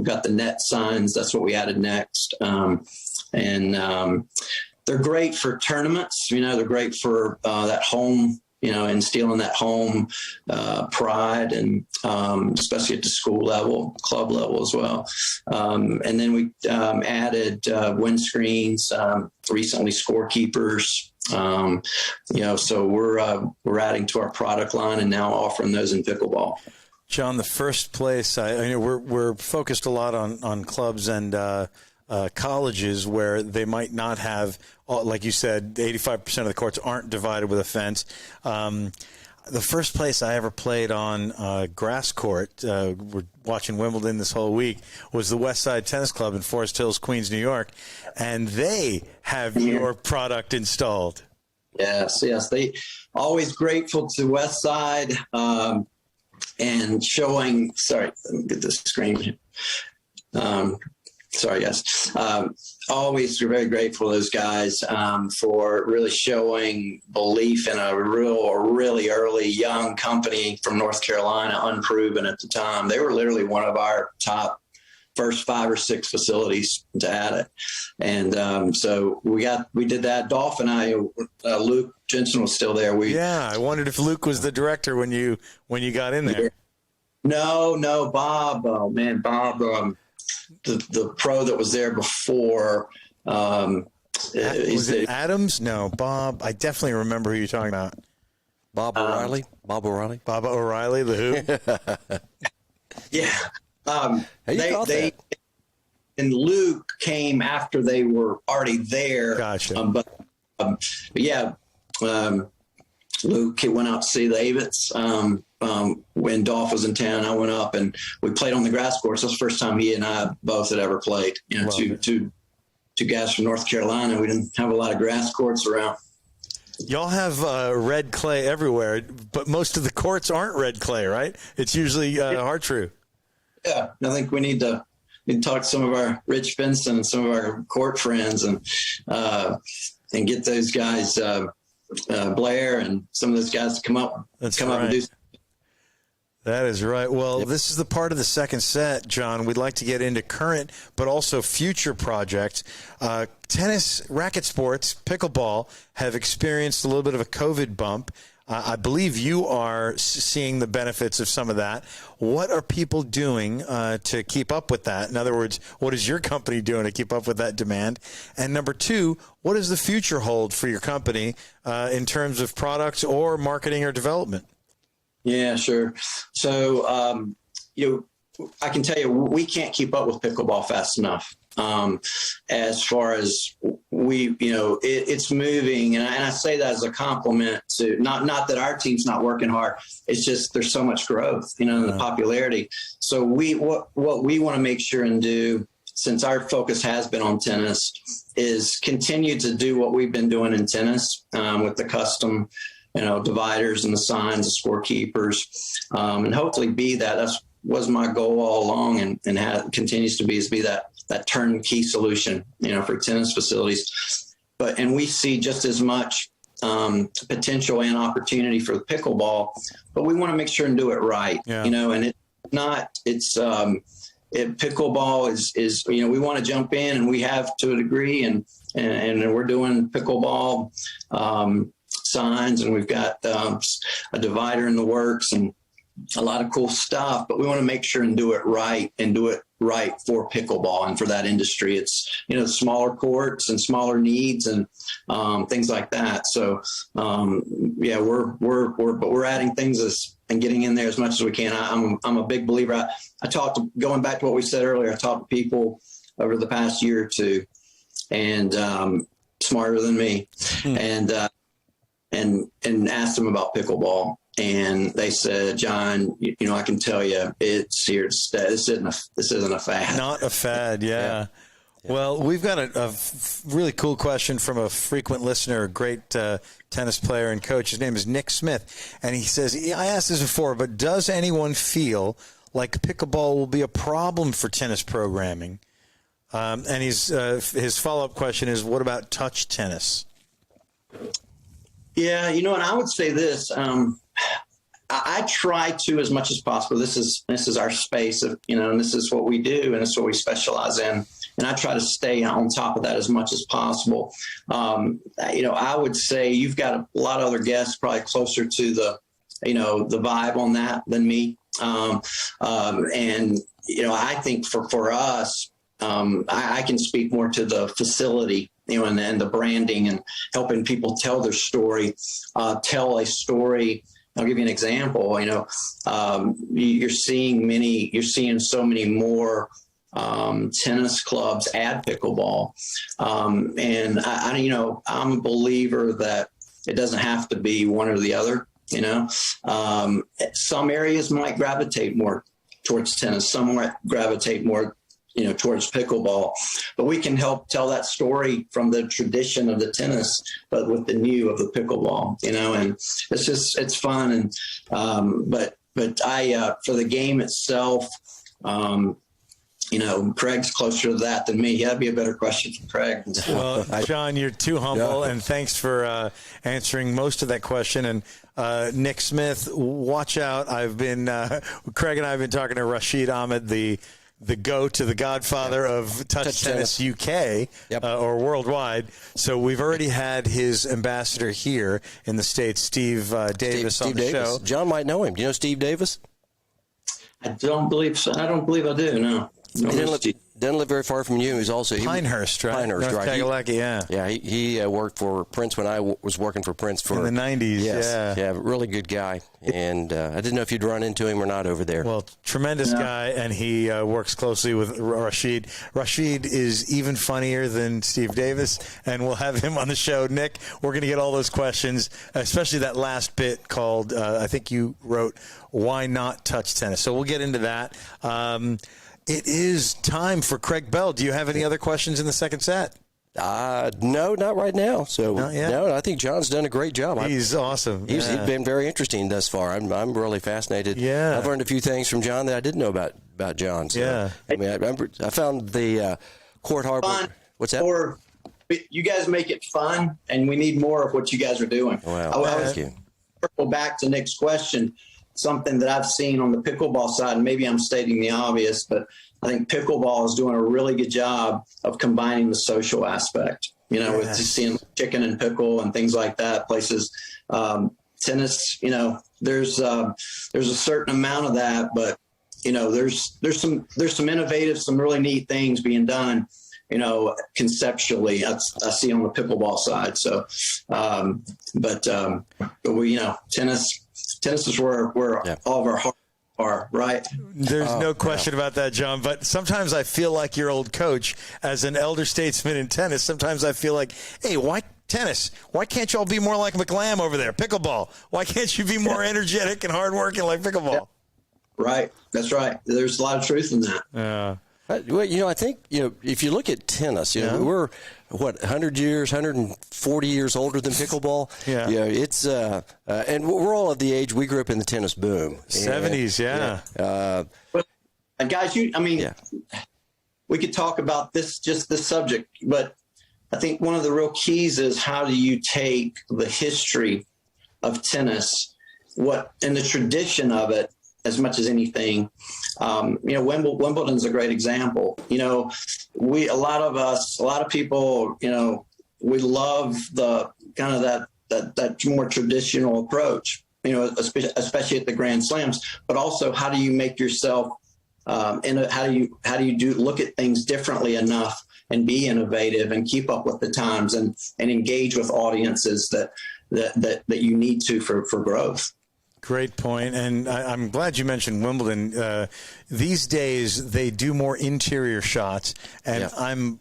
got the net signs. That's what we added next. They're great for tournaments. They're great for that home, instilling that home pride, and especially at the school level, club level as well. And then we added windscreens, recently scorekeepers. So we're adding to our product line and now offering those in pickleball. John, the first place we're focused a lot on clubs and colleges where they might not have, like you said, 85% of the courts aren't divided with a fence. The first place I ever played on grass court, we're watching Wimbledon this whole week, was the West Side Tennis Club in Forest Hills, Queens, New York, and they have your product installed. Yes. They always grateful to West Side and showing. Sorry, let me get this screen. Sorry, guys. Always very grateful to those guys for really showing belief in a really early young company from North Carolina, unproven at the time. They were literally one of our top first 5 or 6 facilities to add it. And so we did that. Dolph and I, Luke Jensen was still there. I wondered if Luke was the director when you got in there. No, Bob. Oh man, Bob, the pro that was there before. Was it Adams? No, Bob. I definitely remember who you're talking about. Bob O'Reilly. Bob O'Reilly, the Who. Yeah. They and Luke came after they were already there. Gotcha. But yeah, Luke went out to see the Avets. When Dolph was in town, I went up and we played on the grass course. That's the first time he and I both had ever played. You know, two guys from North Carolina. We didn't have a lot of grass courts around. Y'all have red clay everywhere, but most of the courts aren't red clay, right? It's usually hard true. Yeah, I think we need to talk to some of our Rich Benson and some of our court friends and get those guys, Blair and some of those guys to come up and do. That is right. Well, This is the part of the second set, John. We'd like to get into current but also future projects. Tennis, racket sports, pickleball have experienced a little bit of a COVID bump. I believe you are seeing the benefits of some of that. What are people doing to keep up with that? In other words, what is your company doing to keep up with that demand? And number 2, what does the future hold for your company in terms of products or marketing or development? Yeah, sure. So, I can tell you, we can't keep up with pickleball fast enough. As far as it's moving, and I say that as a compliment to not that our team's not working hard. It's just there's so much growth, in the popularity. So what we want to make sure and do, since our focus has been on tennis, is continue to do what we've been doing in tennis with the custom dividers and the signs, the scorekeepers, and hopefully be that. That was my goal all along, and continues to be that turnkey solution, for tennis facilities. And we see just as much potential and opportunity for the pickleball, but we want to make sure and do it right, and pickleball is we want to jump in, and we have to a degree, and we're doing pickleball signs, and we've got a divider in the works and a lot of cool stuff, but we want to make sure and do it right for pickleball and for that industry. It's, smaller courts and smaller needs and things like that. So, we're adding things and getting in there as much as we can. I'm a big believer. Going back to what we said earlier, I talked to people over the past year or two and smarter than me and asked them about pickleball. And they said, John, I can tell you it's here to stay. This isn't a fad. Not a fad, yeah. Well, we've got a really cool question from a frequent listener, a great tennis player and coach. His name is Nick Smith. And he says, I asked this before, but does anyone feel like pickleball will be a problem for tennis programming? And his follow-up question is, what about touch tennis? Yeah, and I would say this. I try to, as much as possible. This is our space, and this is what we do, and this is what we specialize in. And I try to stay on top of that as much as possible. I would say you've got a lot of other guests probably closer to the vibe on that than me. I think for us, I can speak more to the facility, and the branding and helping people tell their story, tell a story. I'll give you an example. You're seeing so many more tennis clubs add pickleball, and I'm a believer that it doesn't have to be one or the other. Some areas might gravitate more towards tennis, some might gravitate more towards pickleball, but we can help tell that story from the tradition of the tennis, but with the new of the pickleball, and it's fun. And, but for the game itself, Craig's closer to that than me. That'd be a better question for Craig. Well, John, you're too humble, and thanks for answering most of that question. And Nick Smith, watch out. Craig and I have been talking to Rashid Ahmed, the the GOAT to the godfather of touch tennis UK or worldwide. So we've already had his ambassador here in the States, Steve Davis, on the show. John might know him. Do you know Steve Davis? I don't believe so. I don't believe I do. No. He doesn't live very far from you. He's also Pinehurst, right? Pinehurst, North right? Kakalaki, yeah. He worked for Prince when I was working for Prince for in the 90s. Yes, yeah, really good guy. And I didn't know if you'd run into him or not over there. Well, tremendous guy, and he works closely with Rashid. Rashid is even funnier than Steve Davis, and we'll have him on the show. Nick, we're going to get all those questions, especially that last bit called, I think you wrote, Why Not Touch Tennis? So we'll get into that. It is time for Craig Bell. Do you have any other questions in the second set? No, not right now. So no, I think John's done a great job. He's awesome. He's been very interesting thus far. I'm really fascinated. Yeah, I've learned a few things from John that I didn't know about John. So, yeah, I mean, I found the Court Harbor. Fun. What's that? Or you guys make it fun, and we need more of what you guys are doing. Well, thank you. Circle back to Nick's question. Something that I've seen on the pickleball side, and maybe I'm stating the obvious, but I think pickleball is doing a really good job of combining the social aspect, with just seeing chicken and pickle and things like that. Places, tennis, there's a certain amount of that, but there's some innovative, some really neat things being done, conceptually. I see on the pickleball side. So, but we, tennis is where all of our hearts are, right? There's no question about that, John. But sometimes I feel like your old coach, as an elder statesman in tennis, sometimes I feel like, hey, why tennis? Why can't you all be more like McLamb over there? Pickleball. Why can't you be more energetic and hardworking like pickleball? Yeah. Right. That's right. There's a lot of truth in that. Yeah. Well, I think, if you look at tennis, we're, 140 years older than pickleball? Yeah. It's, and we're all of the age, we grew up in the tennis boom. 70s, And guys, we could talk about this subject, but I think one of the real keys is how do you take the history of tennis, and the tradition of it, as much as anything. Wimbledon's a great example. A lot of people, we love the kind of that more traditional approach, especially at the Grand Slams, but also how do you make yourself, how do you look at things differently enough and be innovative and keep up with the times and engage with audiences that you need to for growth. Great point, and I'm glad you mentioned Wimbledon. These days, they do more interior shots, and I'm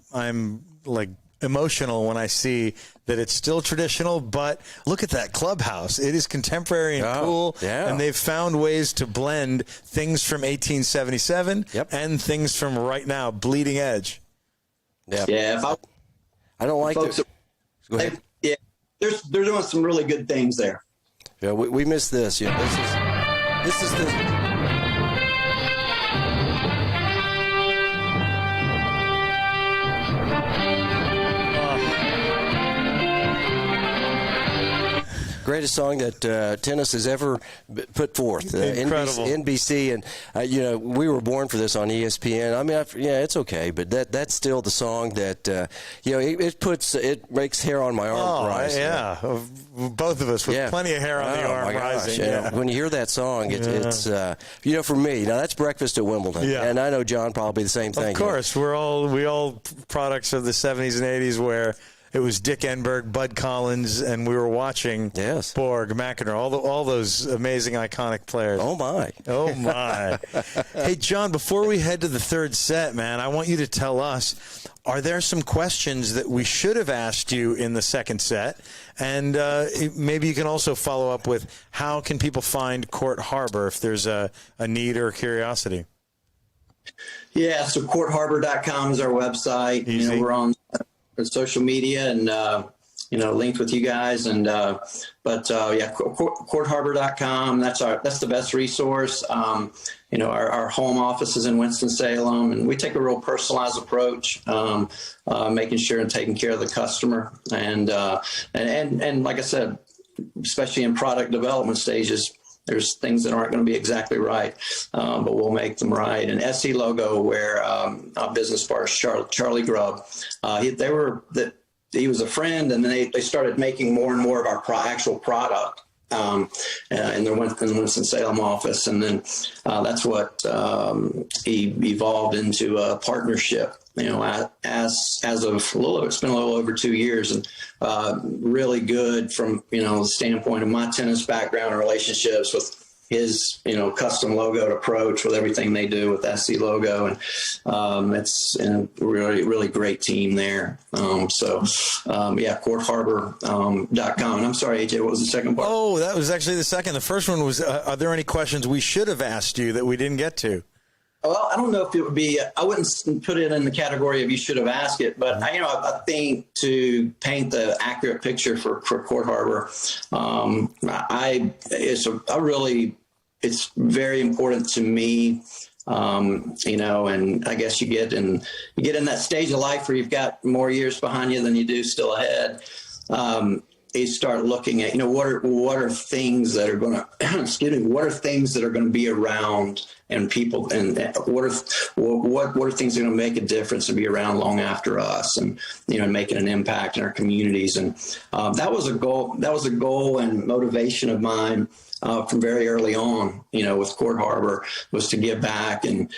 like emotional when I see that it's still traditional, but look at that clubhouse. It is contemporary and cool, and they've found ways to blend things from 1877 and things from right now, bleeding edge. Yeah, I don't like folks. Go ahead. Yeah, they're doing some really good things there. Yeah, we missed this. This is the. Greatest song that tennis has ever put forth. Incredible. NBC, and we were born for this on ESPN. I mean, it's okay, but that's still the song that it makes hair on my arm rise. Yeah, both of us with plenty of hair on the arm rising. When you hear that song, it's for me. Now that's breakfast at Wimbledon, and I know John probably the same thing. Of course, we all products of the 70s and 80s where it was Dick Enberg, Bud Collins, and we were watching Borg, McEnroe, all those amazing, iconic players. Oh, my. Hey, John, before we head to the third set, man, I want you to tell us, are there some questions that we should have asked you in the second set? And maybe you can also follow up with how can people find Court Harbor if there's a need or a curiosity? Yeah, so courtharbor.com is our website. Easy. We're on social media and linked with you guys, and courtharbor.com. That's the best resource. Our home office is in Winston-Salem, and we take a real personalized approach, making sure and taking care of the customer, and like I said, especially in product development stages, There's things that aren't going to be exactly right, but we'll make them right. And SC logo, where our business partner Charlie Grubb, he was a friend, and then they started making more and more of our actual product in the Winston-Salem office. And then that's what evolved into a partnership, as of it's been a little over 2 years, and really good from, the standpoint of my tennis background and relationships with his, custom logoed approach with everything they do with SC logo. And it's a really, really great team there. CourtHarbor.com. And I'm sorry, AJ, what was the second part? Oh, that was actually the second. The first one was, are there any questions we should have asked you that we didn't get to? Well, I don't know if it would be, I wouldn't put it in the category of you should have asked it, but I think to paint the accurate picture for Court Harbor, it's very important to me, and I guess you get in that stage of life where you've got more years behind you than you do still ahead. You start looking at, what are things that are going to, what are things that are going to be around and people, and what are things that are going to make a difference and be around long after us, and, making an impact in our communities. And that was a goal and motivation of mine from very early on, with Court Harbor, was to give back and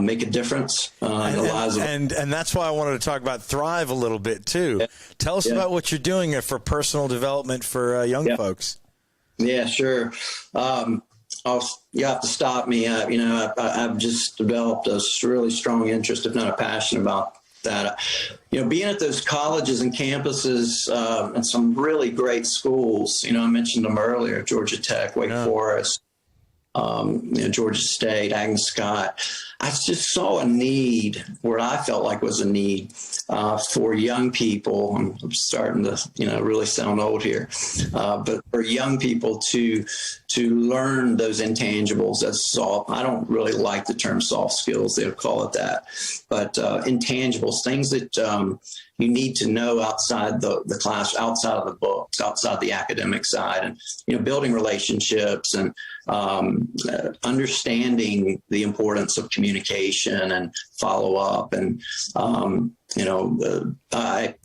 make a difference in the lives of. And that's why I wanted to talk about Thrive a little bit too. Yeah. Tell us about what you're doing for personal development for young folks. Yeah, sure. You have to stop me. I've just developed a really strong interest, if not a passion, about that. Being at those colleges and campuses and some really great schools, I mentioned them earlier, Georgia Tech, Wake Forest, Georgia State, Agnes Scott. I just saw a need where I felt like was a need for young people. I'm starting to, really sound old here, but for young people to learn those intangibles. I don't really like the term soft skills. They'll call it that, but intangibles, things that you need to know outside the class, outside of the books, outside the academic side, and building relationships and understanding the importance of communication and follow up. And I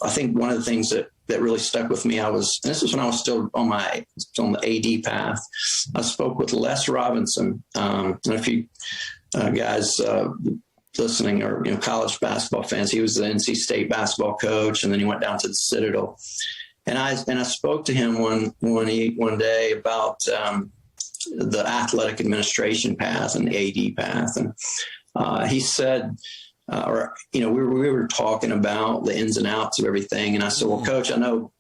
think one of the things that really stuck with me, this was when I was still on the AD path. I spoke with Les Robinson. And if you guys listening are college basketball fans, he was the NC State basketball coach, and then he went down to the Citadel. And I spoke to him one day about the athletic administration path and the AD path, and he said, we were talking about the ins and outs of everything, and I said, well, Coach, I know,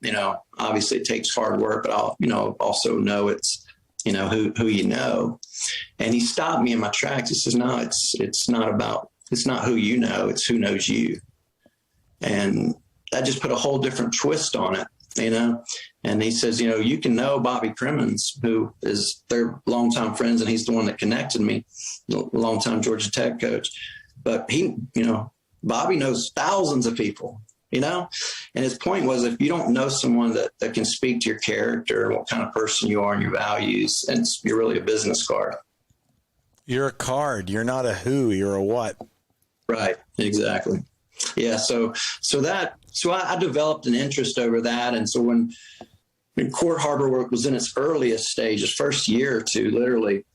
obviously it takes hard work, but I'll, also know it's, who you know. And he stopped me in my tracks. He says, no, it's not who you know, it's who knows you. And that just put a whole different twist on it, And he says, you can know Bobby Crimmins, who is their longtime friends, and he's the one that connected me, longtime Georgia Tech coach. But Bobby knows thousands of people, And his point was, if you don't know someone that can speak to your character and what kind of person you are and your values, you're really a business card. You're a card. You're not a who. You're a what. Right. Exactly. Yeah. So I developed an interest over that. And so when Court Harbor was in its earliest stages, first year or two, literally,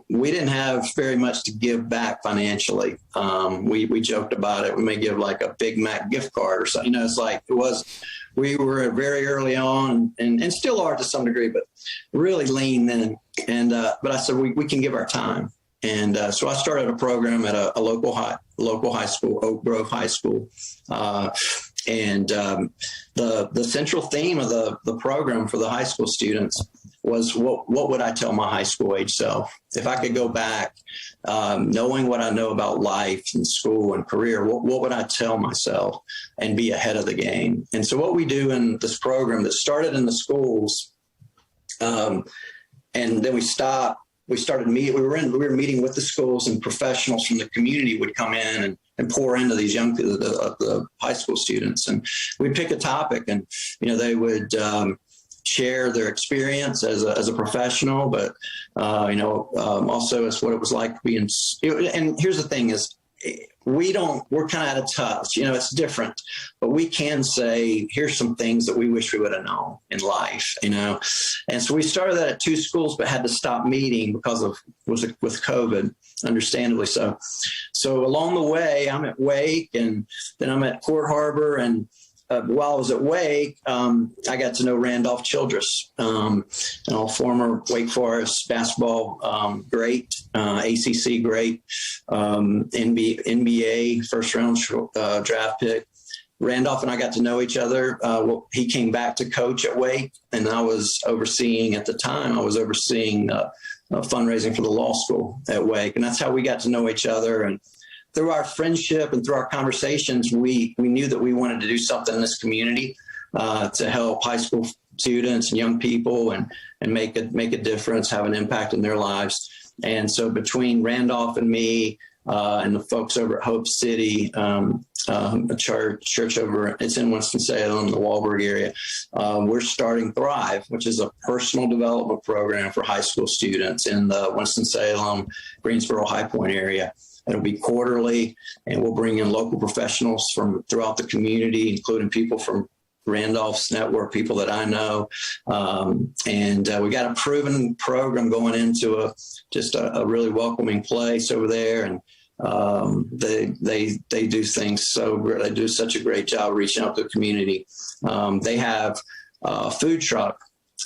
we didn't have very much to give back financially. We joked about it. We may give like a Big Mac gift card or something. It's like we were very early on and still are to some degree, but really lean in. And but I said, we can give our time. And so I started a program at a local high school, Oak Grove High School. And the central theme of the program for the high school students was what would I tell my high school age self if I could go back, knowing what I know about life and school and career, what would I tell myself and be ahead of the game? And so what we do in this program that started in the schools, and then we stopped. We started meeting. We were meeting with the schools, and professionals from the community would come in and pour into these young people, the high school students, and we'd pick a topic, and they would share their experience as a professional, but also as what it was like being. And here's the thing: is we're kind of out of touch. It's different, but we can say, here's some things that we wish we would have known in life. And so we started that at 2 schools, but had to stop meeting because of with COVID, understandably so. So along the way, I'm at Wake, and then I'm at Court Harbor, and while I was at Wake, I got to know Randolph Childress, former Wake Forest basketball great, ACC great, NBA first round draft pick. Randolph and I got to know each other. He came back to coach at Wake, and I was overseeing fundraising for the law school at Wake, and that's how we got to know each other. And through our friendship and through our conversations, we knew that we wanted to do something in this community to help high school students and young people and make a difference, have an impact in their lives. And so between Randolph and me and the folks over at Hope City, a church over, it's in Winston-Salem, the Wahlberg area, we're starting Thrive, which is a personal development program for high school students in the Winston-Salem, Greensboro, High Point area. It'll be quarterly, and we'll bring in local professionals from throughout the community, including people from Randolph's network, people that I know. And we got a proven program going into a really welcoming place over there. And they do things so great. They do such a great job reaching out to the community. They have a food truck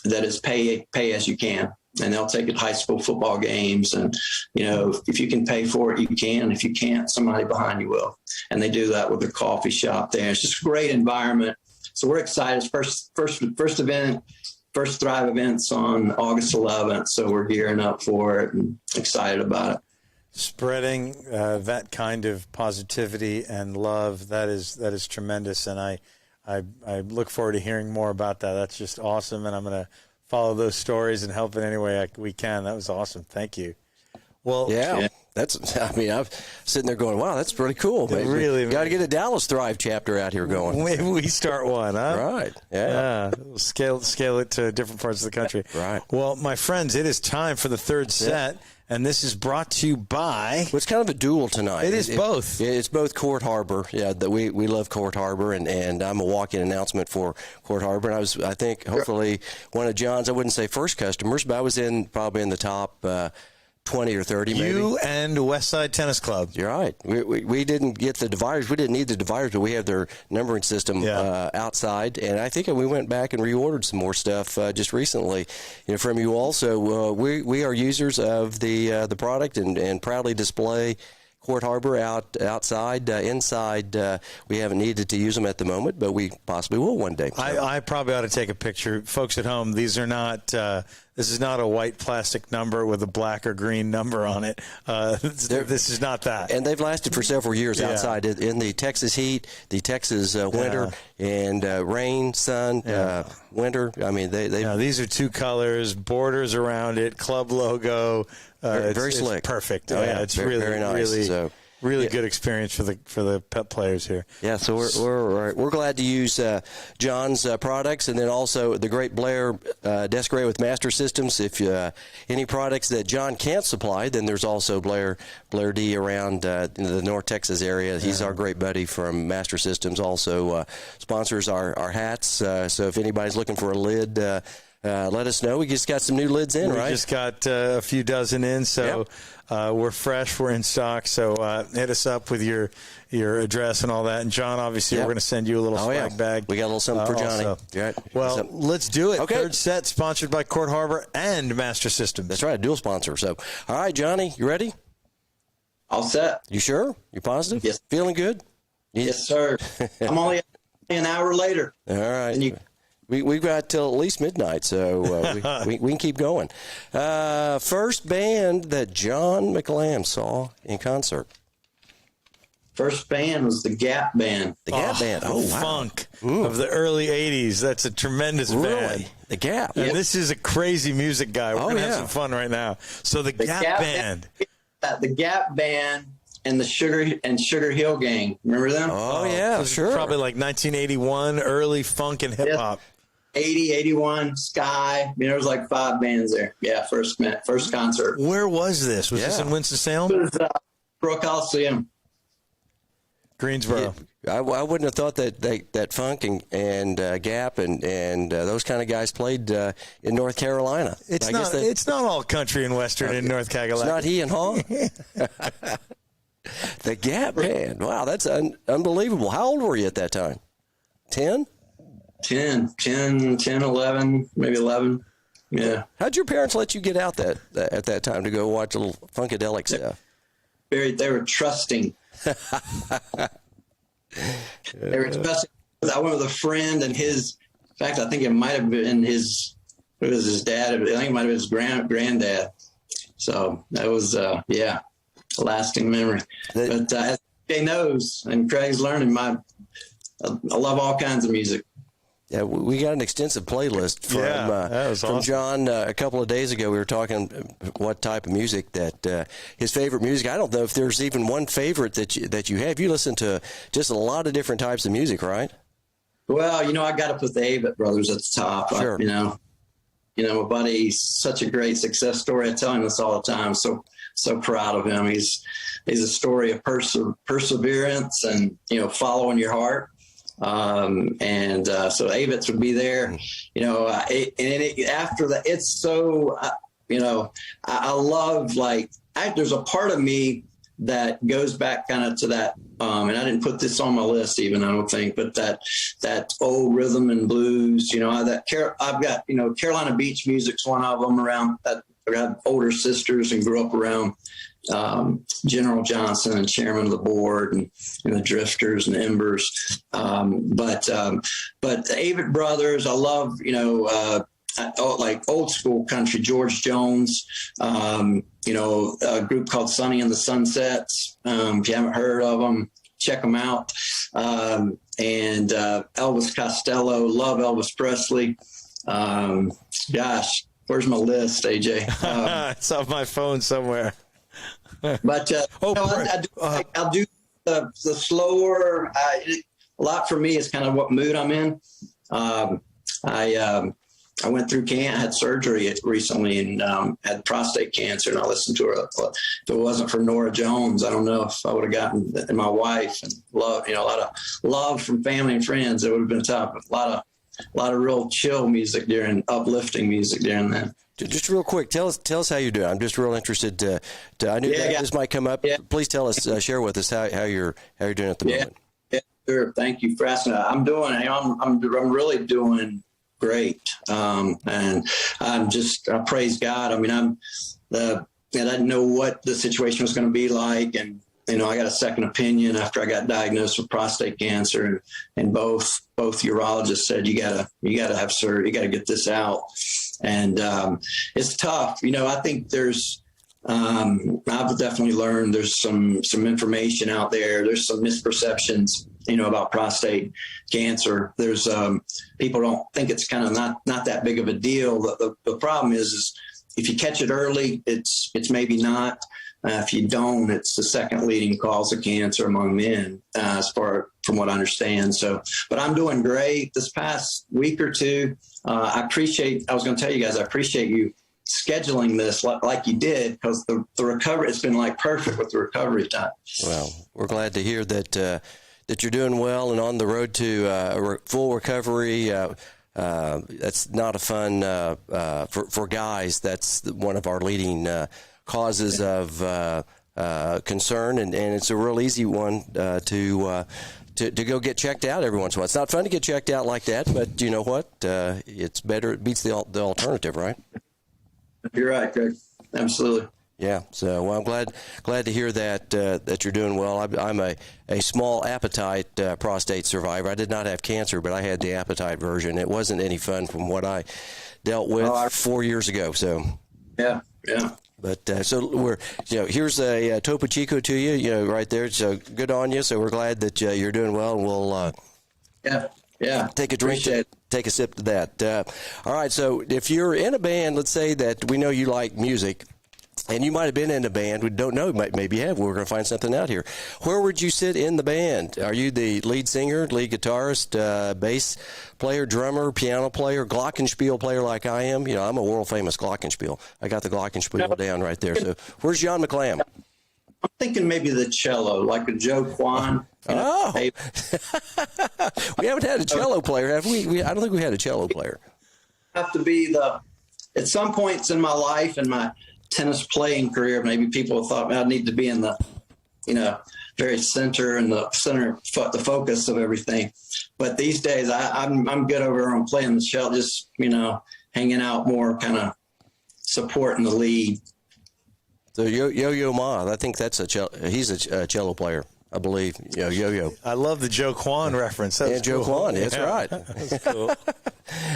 that is pay as you can. And they'll take it to high school football games. And, if you can pay for it, you can. If you can't, somebody behind you will. And they do that with the coffee shop there. It's just a great environment. So we're excited. First event, first Thrive event's on August 11th. So we're gearing up for it and excited about it. Spreading that kind of positivity and love, that is tremendous. And I look forward to hearing more about that. That's just awesome. And I'm going to follow those stories and help in any way we can. That was awesome. Thank you. Well, yeah. I'm sitting there going, wow, that's pretty cool. Really, got to get a Dallas Thrive chapter out here going. Maybe we start one, huh? Right. Yeah. We'll scale it to different parts of the country. Right. Well, my friends, it is time for the third set. And this is brought to you by... Well, it's kind of a duel tonight. It is both. It's both Court Harbor. Yeah, we love Court Harbor, and I'm a walk-in announcement for Court Harbor. And I think, hopefully, one of John's, I wouldn't say first customers, but I was probably in the top 20 or 30 maybe. You and Westside Tennis Club. You're right. We didn't get the dividers. We didn't need the dividers, but we have their numbering system outside. And I think we went back and reordered some more stuff just recently from you all. So we are users of the product and proudly display Court Harbor outside. Inside, we haven't needed to use them at the moment, but we possibly will one day. So. I probably ought to take a picture. Folks at home, these are not this is not a white plastic number with a black or green number on it. This is not that. And they've lasted for several years outside in the Texas heat, the Texas winter, and rain, sun, winter. I mean, these are 2 colors, borders around it, club logo. Very slick. It's perfect. Oh, it's very, really, very nice. really good experience for the pet players here. Yeah, so we're glad to use John's products, and then also the great Blair desk array with Master Systems. If any products that John can't supply, then there's also Blair D around the North Texas area. He's our great buddy from Master Systems. Also sponsors our hats. So if anybody's looking for a lid. Let us know. We just got some new lids in, right? We just got a few dozen in, so we're fresh. We're in stock, so hit us up with your address and all that. And, John, obviously, we're going to send you a little swag bag. We got a little something for Johnny. Right. Well, let's do it. Okay. Third set, sponsored by Court Harbor and Master Systems. That's right, dual sponsor. So, all right, Johnny, you ready? All set. You sure? You positive? Yes. Feeling good? Yes, sir. I'm only an hour later. All right. We've got till at least midnight, so we can keep going. First band that John McLamb saw in concert. First band was the Gap Band. The Gap Band. Oh, wow. Funk of the early 80s. That's a tremendous band. The Gap. And this is a crazy music guy. We're going to have some fun right now. So the Gap Band. The Gap Band and the Sugar Hill Gang. Remember them? Oh, yeah, sure. Probably like 1981, early funk and hip-hop. 80, 81, Sky. I mean, there was like 5 bands there. Yeah, first concert. Where was this? Was this in Winston-Salem? It was Brook Coliseum. Greensboro. I wouldn't have thought that Funk and Gap and those kind of guys played in North Carolina. It's not all country and western in North Carolina. It's not he and Haw. The Gap band. Wow, that's unbelievable. How old were you at that time? 10? 10, 11, maybe 11. Yeah. How'd your parents let you get out at that time to go watch a little Funkadelic stuff? They were trusting. They were trusting. I went with a friend and in fact, I think it might have been his dad. I think it might have been his granddad. So that was, a lasting memory. But as Jay knows, and Craig's learning, I love all kinds of music. Yeah, we got an extensive playlist from John a couple of days ago. We were talking what type of music that his favorite music. I don't know if there's even one favorite that you have. You listen to just a lot of different types of music, right? Well, I got to put the Avett Brothers at the top. Sure. My buddy's such a great success story. I tell him this all the time. So proud of him. He's a story of perseverance and following your heart. So Avett would be there, after that, it's so, I love, there's a part of me that goes back kind of to that, and I didn't put this on my list even, I don't think, but that old rhythm and blues, I've got, Carolina Beach music's one of them around that. I got older sisters and grew up around General Johnson and chairman of the board and the Drifters and Embers. But the Avett Brothers, I love, like old school country, George Jones, a group called Sonny and the Sunsets. If you haven't heard of them, check them out. And Elvis Costello, love Elvis Presley. Where's my list, AJ? It's on my phone somewhere. But I'll do the slower. A lot for me is kind of what mood I'm in. I went through I had surgery recently and had prostate cancer, and I listened to her. If it wasn't for Nora Jones, I don't know if I would have gotten, and my wife, and love, a lot of love from family and friends. It would have been tough. A lot of real chill music uplifting music during that. Just real quick, tell us how you do. I'm just real interested. I knew this might come up. Yeah. Please tell us, share with us how you're doing at the moment. Yeah, sure. Thank you for asking. I'm really doing great, and I praise God. I mean, I didn't know what the situation was going to be like, and I got a second opinion after I got diagnosed with prostate cancer, and both urologists said you gotta have surgery, you gotta get this out, and it's tough. I think there's I've definitely learned there's some information out there. There's some misperceptions about prostate cancer. There's people don't think it's kind of not that big of a deal. The problem is if you catch it early, it's maybe not. If you don't, it's the second leading cause of cancer among men, from what I understand. So, but I'm doing great. This past week or two, I was going to tell you guys, I appreciate you scheduling this like you did, because the recovery, it's been like perfect with the recovery time. Well, we're glad to hear that you're doing well and on the road to full recovery. That's not a fun for guys. That's one of our leading causes of concern, and it's a real easy one to go get checked out every once in a while. It's not fun to get checked out like that, but you know what? It's better. It beats the alternative, right? You're right, Greg. Absolutely. Yeah. So, well, I'm glad to hear that you're doing well. I'm a small appetite prostate survivor. I did not have cancer, but I had the appetite version. It wasn't any fun from what I dealt with 4 years ago. So. Yeah. But so we're, here's a Topo Chico to you, right there. So good on you. So we're glad that you're doing well, and we'll take a drink, take a sip to that. All right. So if you're in a band, let's say that we know you like music, And you might have been in a band. We don't know. Maybe you have. We're going to find something out here. Where would you sit in the band? Are you the lead singer, lead guitarist, bass player, drummer, piano player, glockenspiel player like I am? You know, I'm a world-famous glockenspiel. I got the glockenspiel down right there. So where's John McLamb? I'm thinking maybe the cello, like a Joe Kwan. Oh. We haven't had a cello player, have we? I don't think we had a cello player. Have to be at some points in my life and my tennis playing career, maybe people thought I need to be in the, very center and the focus of everything. But these days I'm good over on playing the cello, just, hanging out more, kind of supporting the lead. So Yo-Yo Ma, I think he's a cello player, I believe. Yo-Yo. I love the Joe Kwan reference. That's Joe cool. Kwan, that's right. That's cool.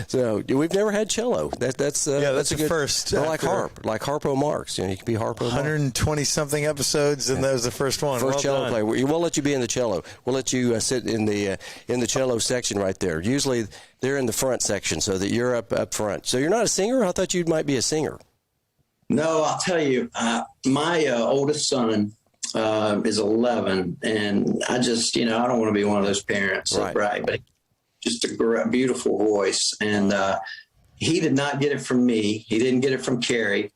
So we've never had cello. That's a good first. Like Harpo Marx. You can be Harpo. 120 something episodes, and that was the first one. First cello done. player. We won't let you be in the cello. We'll let you sit in the cello section right there. Usually they're in the front section, so that you're up front. So you're not a singer? I thought you might be a singer. No, I'll tell you, my oldest son is 11, and I just, I don't want to be one of those parents, right? But just a beautiful voice, and he did not get it from me. He didn't get it from Carrie.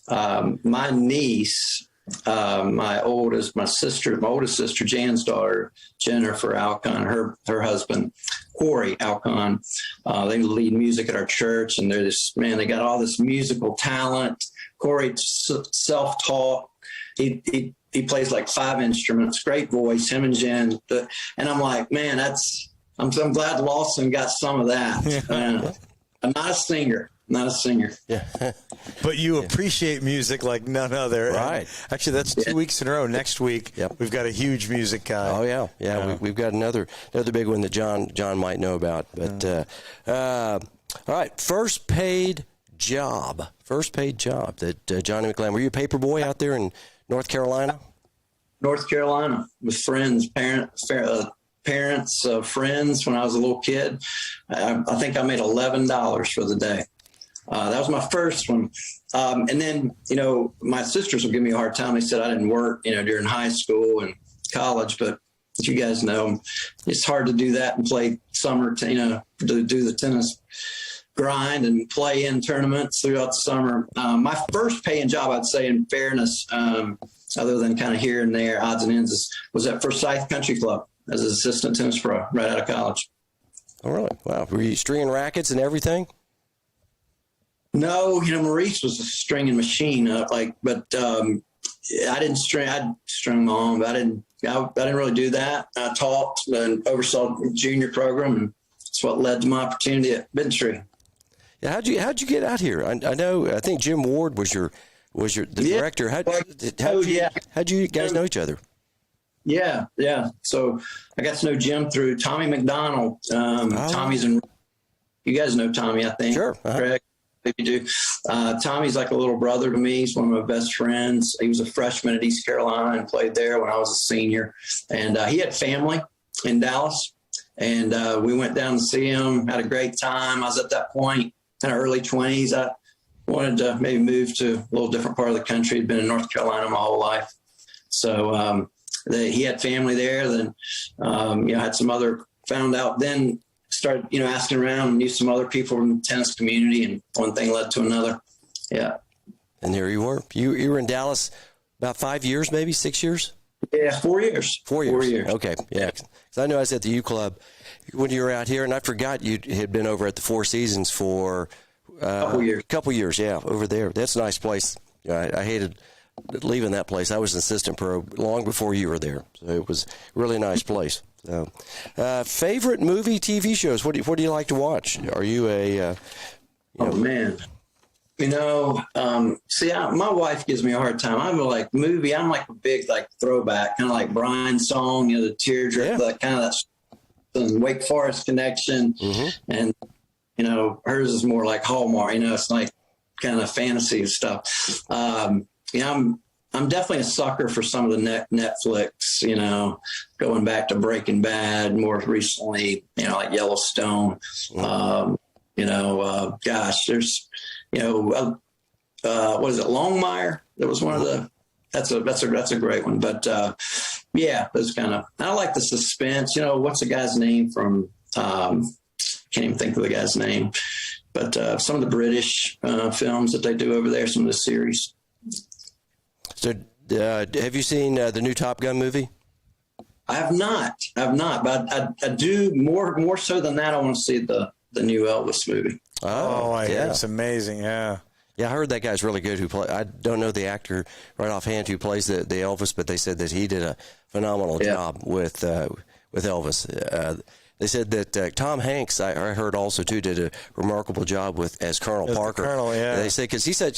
My niece, my oldest sister, Jan's daughter, Jennifer Alcon, her husband, Corey Alcon, they lead music at our church, and they got all this musical talent. Corey self-taught. He plays like 5 instruments, great voice, him and Jen. And I'm like, man, I'm glad Lawson got some of that. I'm not a singer. Yeah. But you appreciate music like none other. Right. And actually, that's 2 weeks in a row. Next week, we've got a huge music guy. Oh, yeah. Yeah, we've got another big one that John might know about. But all right, first paid job that Johnny McLamb. Were you a paper boy out there in North Carolina? North Carolina with friends, parents, friends when I was a little kid. I think I made $11 for the day. That was my first one. And then, my sisters will give me a hard time. They said I didn't work, during high school and college, but as you guys know, it's hard to do that and play summer, to do the tennis grind and play in tournaments throughout the summer. My first paying job, I'd say, in fairness, other than kind of here and there, odds and ends, was at Forsyth Country Club as an assistant tennis pro right out of college. Oh, really? Wow. Were you stringing rackets and everything? No, Maurice was a stringing machine. But I didn't string. I'd string my own, but I didn't really do that. I taught and oversaw the junior program, and that's what led to my opportunity at Bentry. Yeah, how'd you get out here? I think Jim Ward was the director. How'd you guys know each other? Yeah. So I got to know Jim through Tommy McDonald. Tommy's you guys know Tommy, I think. Sure. Correct. You do. Tommy's like a little brother to me. He's one of my best friends. He was a freshman at East Carolina and played there when I was a senior. And he had family in Dallas. And we went down to see him, had a great time. I was at that point in our early 20s. I wanted to maybe move to a little different part of the country. I'd been in North Carolina my whole life. So he had family there. Then, had some other, found out then, started, asking around and knew some other people in the tennis community, and one thing led to another. Yeah. And there you were. You were in Dallas about 5 years, maybe 6 years? Yeah, 4 years. 4 years. Okay. Yeah. Because I know I was at the U Club when you were out here, and I forgot you had been over at the Four Seasons for a couple years. Yeah, over there. That's a nice place. I hated leaving that place. I was an assistant pro long before you were there. So it was a really nice place. So, favorite movie, TV shows? What do you like to watch? Are you a? Oh man, my wife gives me a hard time. I'm like movie. I'm like a big throwback, kind of like Brian's song, the teardrop, kind of that Wake Forest connection, and hers is more like Hallmark. It's like kind of fantasy stuff. I'm definitely a sucker for some of the Netflix, going back to Breaking Bad, more recently, like Yellowstone. There's, what is it, Longmire? That was one of the. That's a great one. But yeah, those kind of. I like the suspense. You know, what's the guy's name from? Can't even think of the guy's name. But some of the British films that they do over there, some of the series. So, have you seen the new Top Gun movie? I have not. But I do more so than that. I want to see the new Elvis movie. Oh, I hear it's amazing. Yeah. Yeah, I heard that guy's really good. I don't know the actor right offhand who plays the Elvis, but they said that he did a phenomenal job with Elvis. They said that Tom Hanks, I heard also too, did a remarkable job as Colonel Parker. Colonel, yeah. They said because he said,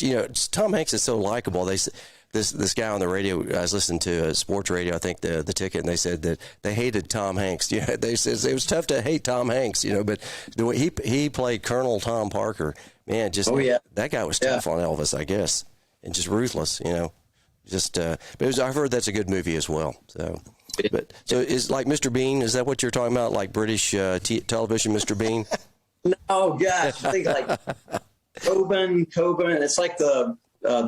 Tom Hanks is so likable. They said this guy on the radio, I was listening to sports radio, I think the ticket, and they said that they hated Tom Hanks. Yeah, they said it was tough to hate Tom Hanks, but the way he played Colonel Tom Parker, man, that guy was tough on Elvis, I guess, and just ruthless, but I've heard that's a good movie as well. So is like Mr. Bean, is that what you're talking about, like British television, Mr. Bean? No, gosh, I think like Coben. It's like the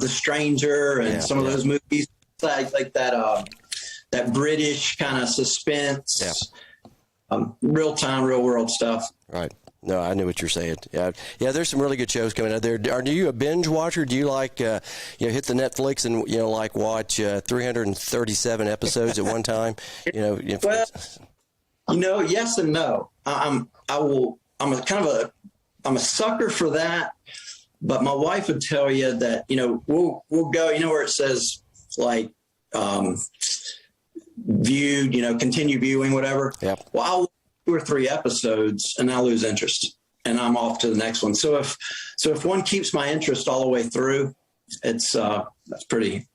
Stranger and some of those movies, like that British kind of suspense, real time, real world stuff. Right. No, I knew what you're saying. Yeah. There's some really good shows coming out there. Are you a binge watcher? Do you like hit the Netflix and like watch 337 episodes at one time? Well, yes and no. I'm a sucker for that. But my wife would tell you that, we'll go, where it says like viewed, continue viewing, whatever. Yep. Well, I'll watch 2 or 3 episodes and I'll lose interest and I'm off to the next one. So if one keeps my interest all the way through, that's pretty,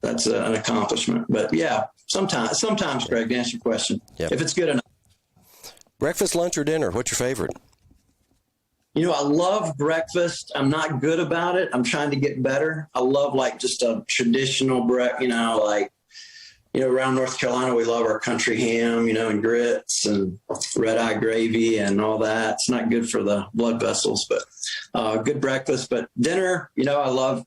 that's an accomplishment. But yeah, sometimes, Greg, to answer your question, if it's good enough. Breakfast, lunch, or dinner, what's your favorite? I love breakfast. I'm not good about it. I'm trying to get better. I love like just a traditional breakfast, around North Carolina, we love our country ham, and grits and red eye gravy and all that. It's not good for the blood vessels, but good breakfast. But dinner, I love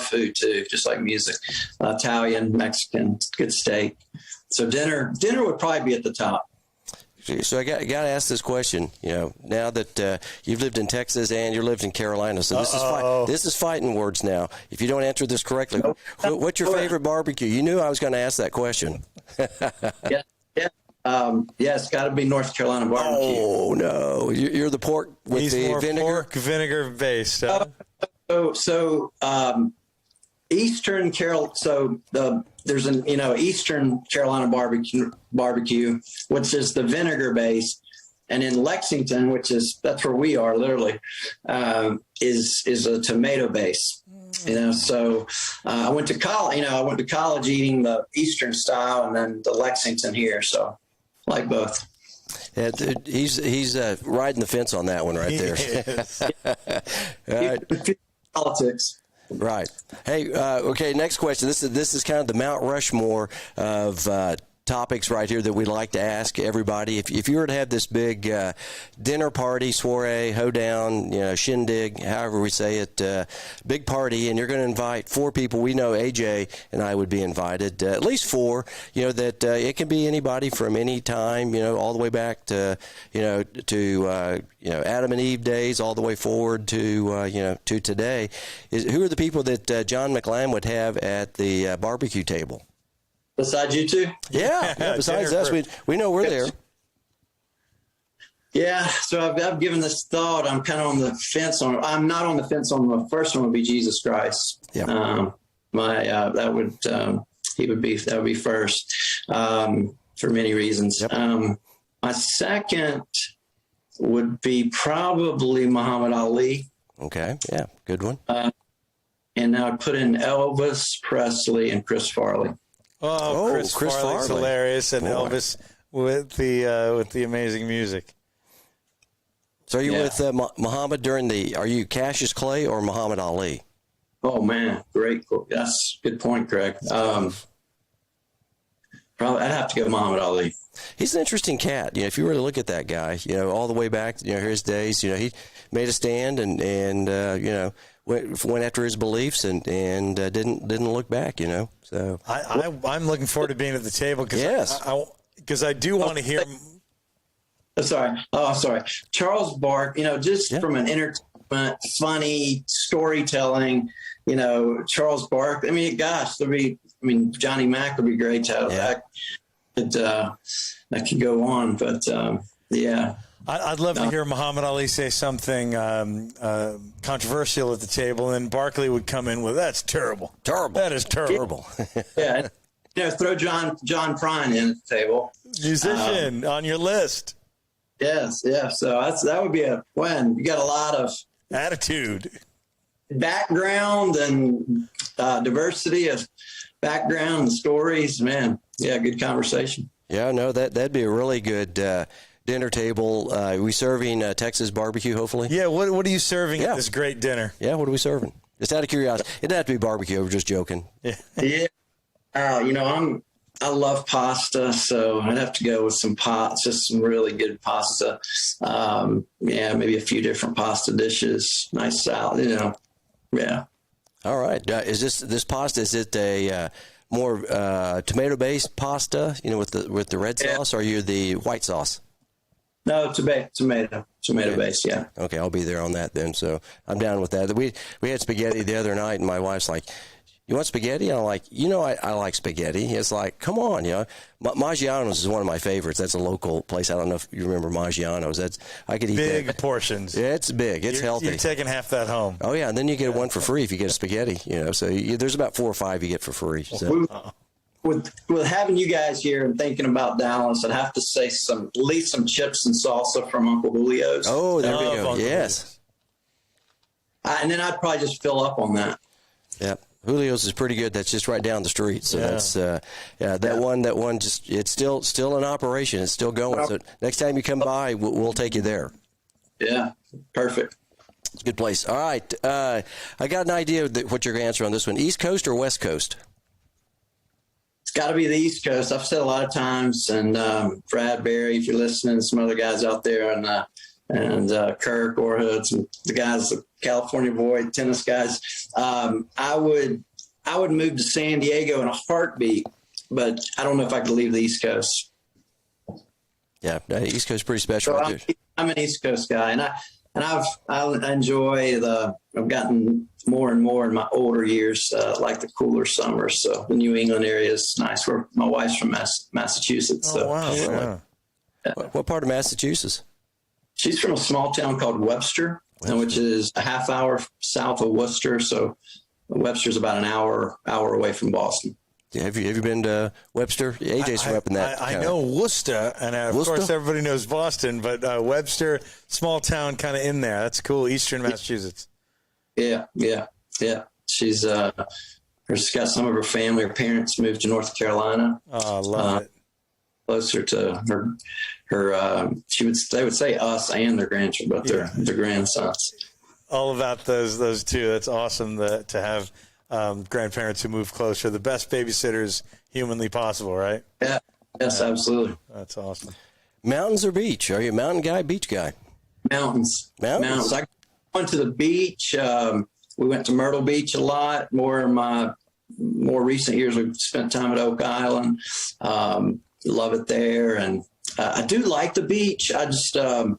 food too, just like music, Italian, Mexican, good steak. So dinner would probably be at the top. So I got to ask this question. Now that you've lived in Texas and you lived in Carolina, so this is fighting words now. If you don't answer this correctly, what's your favorite barbecue? You knew I was going to ask that question. It's got to be North Carolina barbecue. Oh no, you're the pork with He's the more vinegar. Pork vinegar based. Huh? Eastern Carol. So there's an Eastern Carolina barbecue, which is the vinegar base, and in Lexington, that's where we are literally, is a tomato base. So I went to college. I went to college eating the Eastern style, and then the Lexington here. So I like both. Yeah, he's riding the fence on that one right there. Politics. Right. Hey, okay, next question. This is kind of the Mount Rushmore of topics right here that we'd like to ask everybody. If you were to have this big dinner party, soiree, hoedown, shindig, however we say it, big party, and you're going to invite 4 people. We know AJ and I would be invited, at least 4, that it can be anybody from any time, all the way back to, to Adam and Eve days, all the way forward to, to today. Who are the people that John McLamb would have at the barbecue table? Besides you two? Yeah. Besides us, we know we're there. Yeah. So I've given this thought. I'm kind of on the fence I'm not on the fence on the first one would be Jesus Christ. Yeah. That would be first, for many reasons. Yep. My second would be probably Muhammad Ali. Okay. Yeah. Good one. And I would put in Elvis Presley and Chris Farley. Oh, Chris Farley's Farley. Hilarious, and Elvis with the amazing music. So are you with Muhammad are you Cassius Clay or Muhammad Ali? Oh man, great. That's a good point, Craig. Probably I'd have to go Muhammad Ali. He's an interesting cat. If you were to look at that guy, all the way back, his days, he made a stand and went after his beliefs and didn't look back, So I'm looking forward to being at the table because I do want to hear. Sorry. Charles Bark, from an entertainment, funny storytelling, Charles Bark. I mean, gosh, Johnny Mack would be great to have that. That could go on, but yeah. I'd love to hear Muhammad Ali say something controversial at the table, and Barkley would come in with, "That's terrible. Terrible. That is terrible." Yeah. Throw John Prine in at the table. Musician on your list. Yes, yeah. So that would be a win. You got a lot of attitude, background, and diversity of background and stories. Man, yeah, good conversation. Yeah, no, that'd be a really good dinner table. We serving Texas barbecue, hopefully. Yeah, what are you serving at this great dinner? Yeah, what are we serving? Just out of curiosity. It doesn't have to be barbecue. We're just joking. Yeah. I love pasta, so I'd have to go with some just some really good pasta. Maybe a few different pasta dishes, nice salad, Yeah. All right. Is this pasta? Is it a more tomato-based pasta? With the red sauce, or are you the white sauce? No, tomato based. Yeah. Okay, I'll be there on that then. So I'm down with that. We had spaghetti the other night, and my wife's like, "You want spaghetti?" And I'm like, I like spaghetti. It's like, come on, Maggiano's is one of my favorites. That's a local place. I don't know if you remember Maggiano's. I could eat big portions. Yeah, it's big. It's healthy. You're taking half that home. Oh yeah, and then you get one for free if you get a spaghetti. So there's about 4 or 5 you get for free. So. With having you guys here and thinking about Dallas, I'd have to say at least some chips and salsa from Uncle Julio's. Oh, there we go. Yes. And then I'd probably just fill up on that. Yep. Julio's is pretty good. That's just right down the street. So that's that one just it's still in operation. It's still going. So next time you come by, we'll take you there. Yeah, perfect. It's a good place. All right, I got an idea of what you're going to answer on this one. East Coast or West Coast? It's got to be the East Coast. I've said a lot of times, and Brad Berry, if you're listening, some other guys out there, and Kirk Orhood, some the guys, the California boy tennis guys. I would move to San Diego in a heartbeat, but I don't know if I could leave the East Coast. Yeah, East Coast is pretty special. So I'm an East Coast guy, and I enjoy I've gotten more and more in my older years, like the cooler summers. So the New England area is nice. My wife's from Massachusetts. So. Oh, wow. Really? Yeah. What part of Massachusetts? She's from a small town called Webster, which is a half hour south of Worcester. So Webster's about an hour away from Boston. Yeah, have you been to Webster? AJ's from up in that. I know Worcester, and of course everybody knows Boston, but Webster, small town, kind of in there. That's cool. Eastern Massachusetts. Yeah. She's got some of her family. Her parents moved to North Carolina. Oh, I love it. Closer to her. They would say us and their grandchildren, but their grandsons. All about those two. That's awesome to have grandparents who move closer. The best babysitters humanly possible, right? Yeah. Yes, absolutely. That's awesome. Mountains or beach? Are you a mountain guy, beach guy? Mountains. I went to the beach. We went to Myrtle Beach a lot. More in my more recent years, we've spent time at Oak Island. Love it there. And I do like the beach. I just, I'm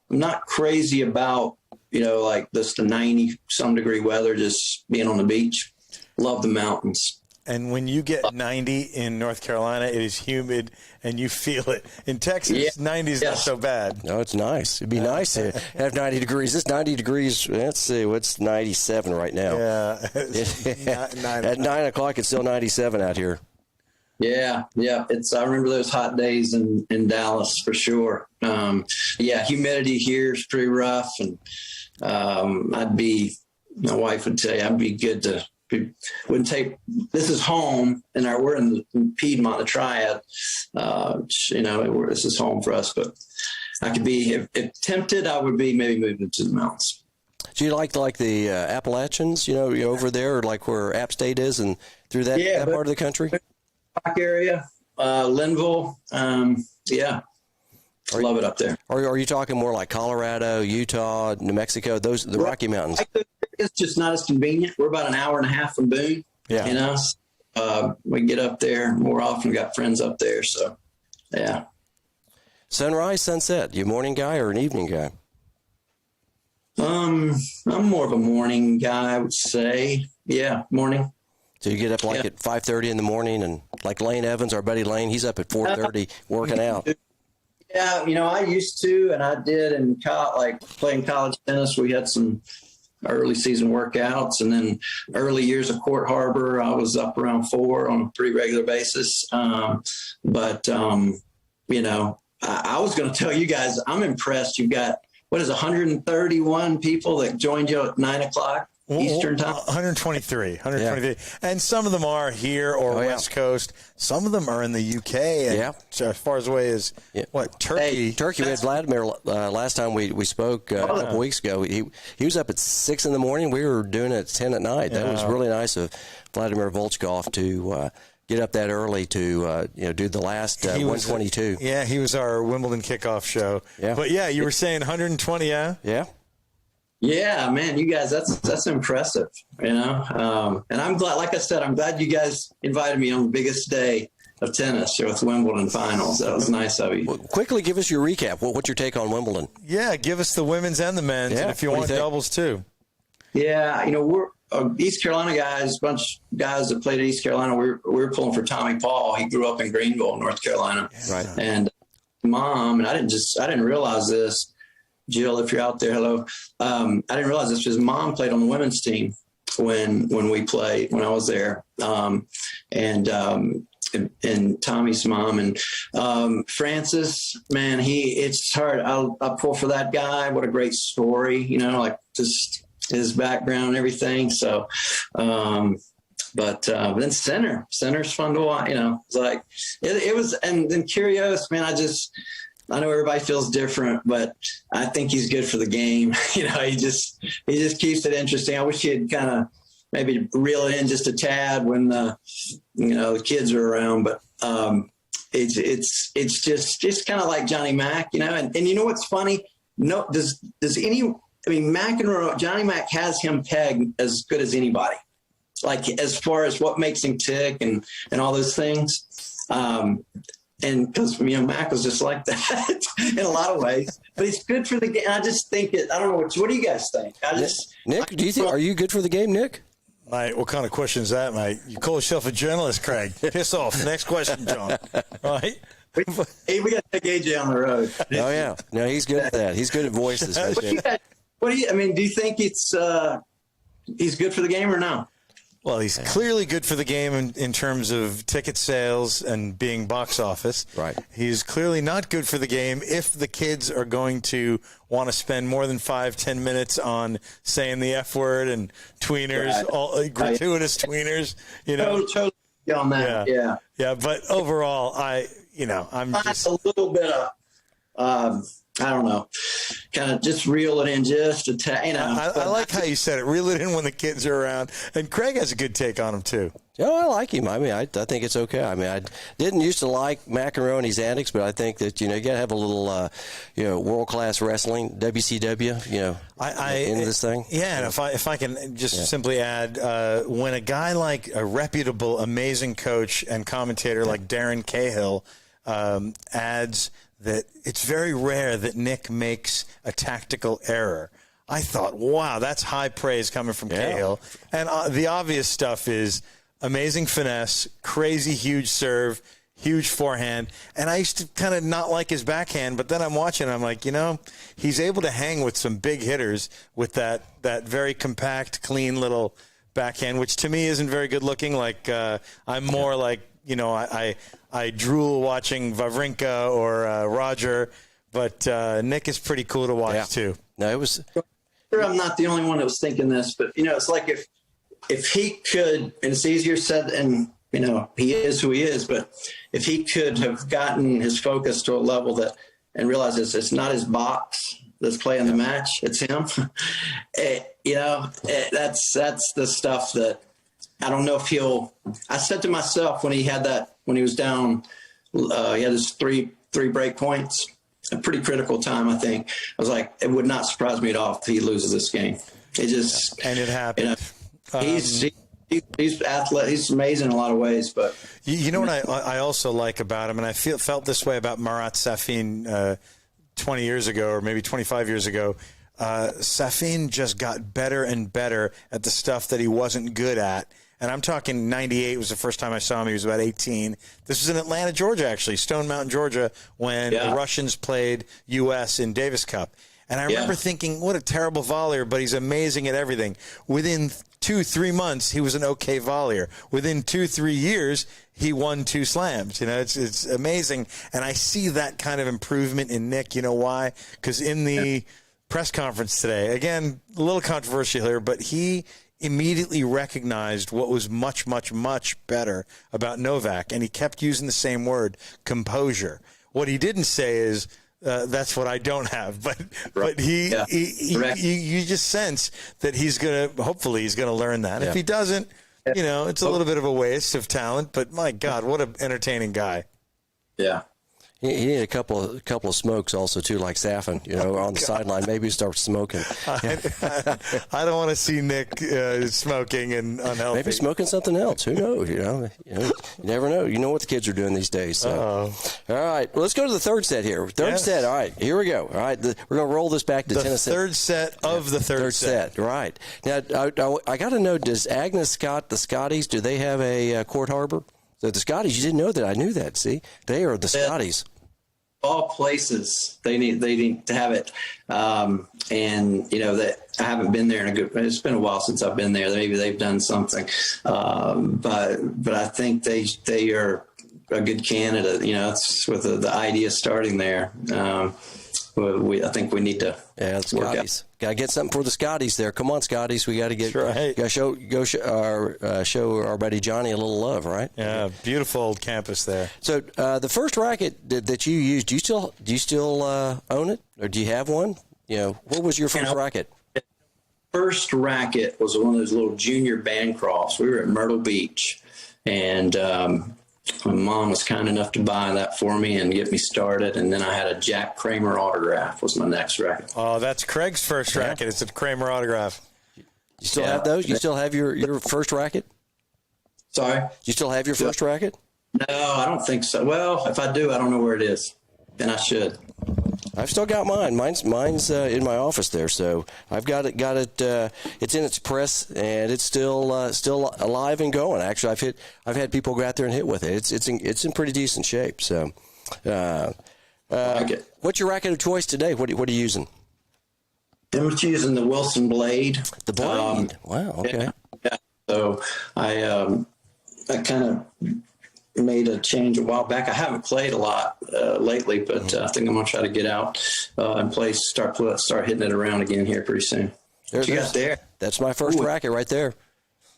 not crazy about, like the 90 some degree weather, just being on the beach. Love the mountains. And when you get 90 in North Carolina, it is humid and you feel it. In Texas, 90 is not so bad. No, it's nice. It'd be nice to have 90 degrees. This 90 degrees, let's see, what's 97 right now? Yeah. At 9 o'clock, it's still 97 out here. Yeah. I remember those hot days in Dallas for sure. Humidity here is pretty rough, and my wife would say I'd be good to. This is home, and we're in the Piedmont, the Triad. This is home for us. But I could be, if tempted, I would be maybe moving to the mountains. Do you like the Appalachians? Over there, or like where App State is, and through that part of the country? Rock area. Linville. Yeah. Love it up there. Or are you talking more like Colorado, Utah, New Mexico, the Rocky Mountains? It's just not as convenient. We're about an hour and a half from Boone. Yeah. You know, we get up there more often. We got friends up there. So, yeah. Sunrise, sunset. You a morning guy or an evening guy? I'm more of a morning guy, I would say. Yeah, morning. So you get up like at 5:30 in the morning, and like Lane Evans, our buddy Lane, he's up at 4:30 working out. Yeah, you know, I used to, and I did in like playing college tennis. We had some early season workouts, and then early years of Court Harbor, I was up around 4 on a pretty regular basis. But you know, I was going to tell you guys, I'm impressed. You've got, 131 people that joined you at 9 o'clock Eastern time? 123. Yeah. And some of them are here or West Coast. Some of them are in the UK. And as far as away as, Turkey? Turkey. We had Vladimir last time we spoke a couple weeks ago. He was up at 6 in the morning. We were doing it at 10 at night. That was really nice of Vladimir Volchkov to get up that early to do the last 122. He was our Wimbledon kickoff show. Yeah. But you were saying 120, yeah? Yeah. Yeah, man, you guys, that's impressive, you know. And I'm glad, like I said, I'm glad you guys invited me on the biggest day of tennis with Wimbledon finals. That was nice of you. Well, quickly, give us your recap. What's your take on Wimbledon? Yeah, give us the women's and the men's, and if you want doubles too. Yeah, you know, we're East Carolina guys, a bunch of guys that played at East Carolina. We were pulling for Tommy Paul. He grew up in Greenville, North Carolina. Right. And mom, and I didn't realize this. Jill, if you're out there, hello. I didn't realize this. His mom played on the women's team when we played, when I was there. And Tommy's mom and Francis, man, it's hard. I'll pull for that guy. What a great story, you know, like just his background and everything. So, but then center's fun to watch, you know. It's like it was, and then Kyrgios, man, I know everybody feels different, but I think he's good for the game. You know, he just keeps it interesting. I wish he had kind of maybe reel it in just a tad when the kids are around. But it's just kind of like Johnny Mac, you know. And you know what's funny? No, McEnroe, Johnny Mac has him pegged as good as anybody. Like as far as what makes him tick and all those things. And because, Mac was just like that in a lot of ways, but he's good for the game. I just think I don't know. What do you guys think? Nick, are you good for the game, Nick? Mate, what kind of question is that, mate? You call yourself a journalist, Craig. Piss off. Next question, John. All right. We got to take AJ on the road. Oh, yeah. No, he's good at that. He's good at voices. Do you think he's good for the game or no? Well, he's clearly good for the game in terms of ticket sales and being box office. Right. He's clearly not good for the game if the kids are going to want to spend more than 5-10 minutes on saying the F word and tweeners, all gratuitous tweeners. You know, totally on that. Yeah. But overall, I'm just a little bit of. I don't know, kind of just reel it in just a tad. I like how you said it. Reel it in when the kids are around. And Craig has a good take on him, too. Oh, I like him. I mean, I think it's okay. I mean, I didn't used to like McEnroe and his antics, but I think that, you got to have a little, world-class wrestling, WCW, in this thing. Yeah, and if I can just simply add, when a guy like a reputable, amazing coach and commentator like Darren Cahill adds that it's very rare that Nick makes a tactical error. I thought, wow, that's high praise coming from Cahill. And the obvious stuff is amazing finesse, crazy huge serve, huge forehand. And I used to kind of not like his backhand, but then I'm watching, I'm like, he's able to hang with some big hitters with that very compact, clean little backhand, which to me isn't very good looking. Like I'm more like, I drool watching Wawrinka or Roger, but Nick is pretty cool to watch too. No, it was. I'm not the only one that was thinking this, but it's like if he could, and it's easier said, and he is who he is, but if he could have gotten his focus to a level and realize it's not his box that's playing the match, it's him. That's the stuff that I don't know if I said to myself when he was down he had his three break points. A pretty critical time, I think. I was like, it would not surprise me at all if he loses this game. It just and it happened. He's athletic. He's amazing in a lot of ways. But you know what I also like about him, and I felt this way about Marat Safin 20 years ago, or maybe 25 years ago. Safin just got better and better at the stuff that he wasn't good at. And I'm talking 98 was the first time I saw him. He was about 18. This was in Atlanta, Georgia, actually, Stone Mountain, Georgia, when the Russians played U.S. in Davis Cup. And I remember thinking, what a terrible volleyer, but he's amazing at everything. Within 2-3 months, he was an okay volleyer. Within 2-3 years, he won 2 slams. You know, it's amazing. And I see that kind of improvement in Nick. You know why? Because in the press conference today, again, a little controversial here, but he immediately recognized what was much, much, much better about Novak, and he kept using the same word, composure. What he didn't say is, that's what I don't have, but you just sense that hopefully he's gonna learn that. If he doesn't, you know, it's a little bit of a waste of talent, but my God, what an entertaining guy. Yeah. He needed a couple of smokes also too, like Safin, you know, on the sideline. Maybe start smoking. I don't want to see Nick smoking and unhealthy. Maybe smoking something else. Who knows? You never know. You know what the kids are doing these days. So. All right, well, let's go to the third set here. Third set. All right, here we go. All right, we're going to roll this back to Tennessee. The third set of the third set. Right. Now, I got to know, does Agnes Scott, the Scotties, do they have a Court Harbor? So the Scotties, you didn't know that. I knew that. See, they are the Scotties. All places they need to have it, and you know that I haven't been there it's been a while since I've been there. Maybe they've done something, but I think they are a good candidate. You know, it's with the idea starting there. I think we need to work out. Got to get something for the Scotties there. Come on, Scotties. We got to get show our buddy Johnny a little love, right? Yeah, beautiful old campus there. So the first racket that you used, do you still own it, or do you have one? You know, what was your first racket? First racket was one of those little junior Bancrofts. We were at Myrtle Beach, and my mom was kind enough to buy that for me and get me started. And then I had a Jack Kramer autograph was my next racket. Oh, that's Craig's first racket. It's a Kramer autograph. You still have those? You still have your first racket? Sorry? You still have your first racket? No, I don't think so. Well, if I do, I don't know where it is. Then I should. I've still got mine. Mine's in my office there, so I've got it. It's in its press, and it's still alive and going. Actually, I've had people go out there and hit with it. It's in pretty decent shape. So, what's your racket of choice today? What are you using? I'm using the Wilson Blade. The Blade. Wow. Okay. Yeah. So I kind of made a change a while back. I haven't played a lot lately, but I think I'm gonna try to get out and play. Start hitting it around again here pretty soon. What you got there? That's my first racket right there.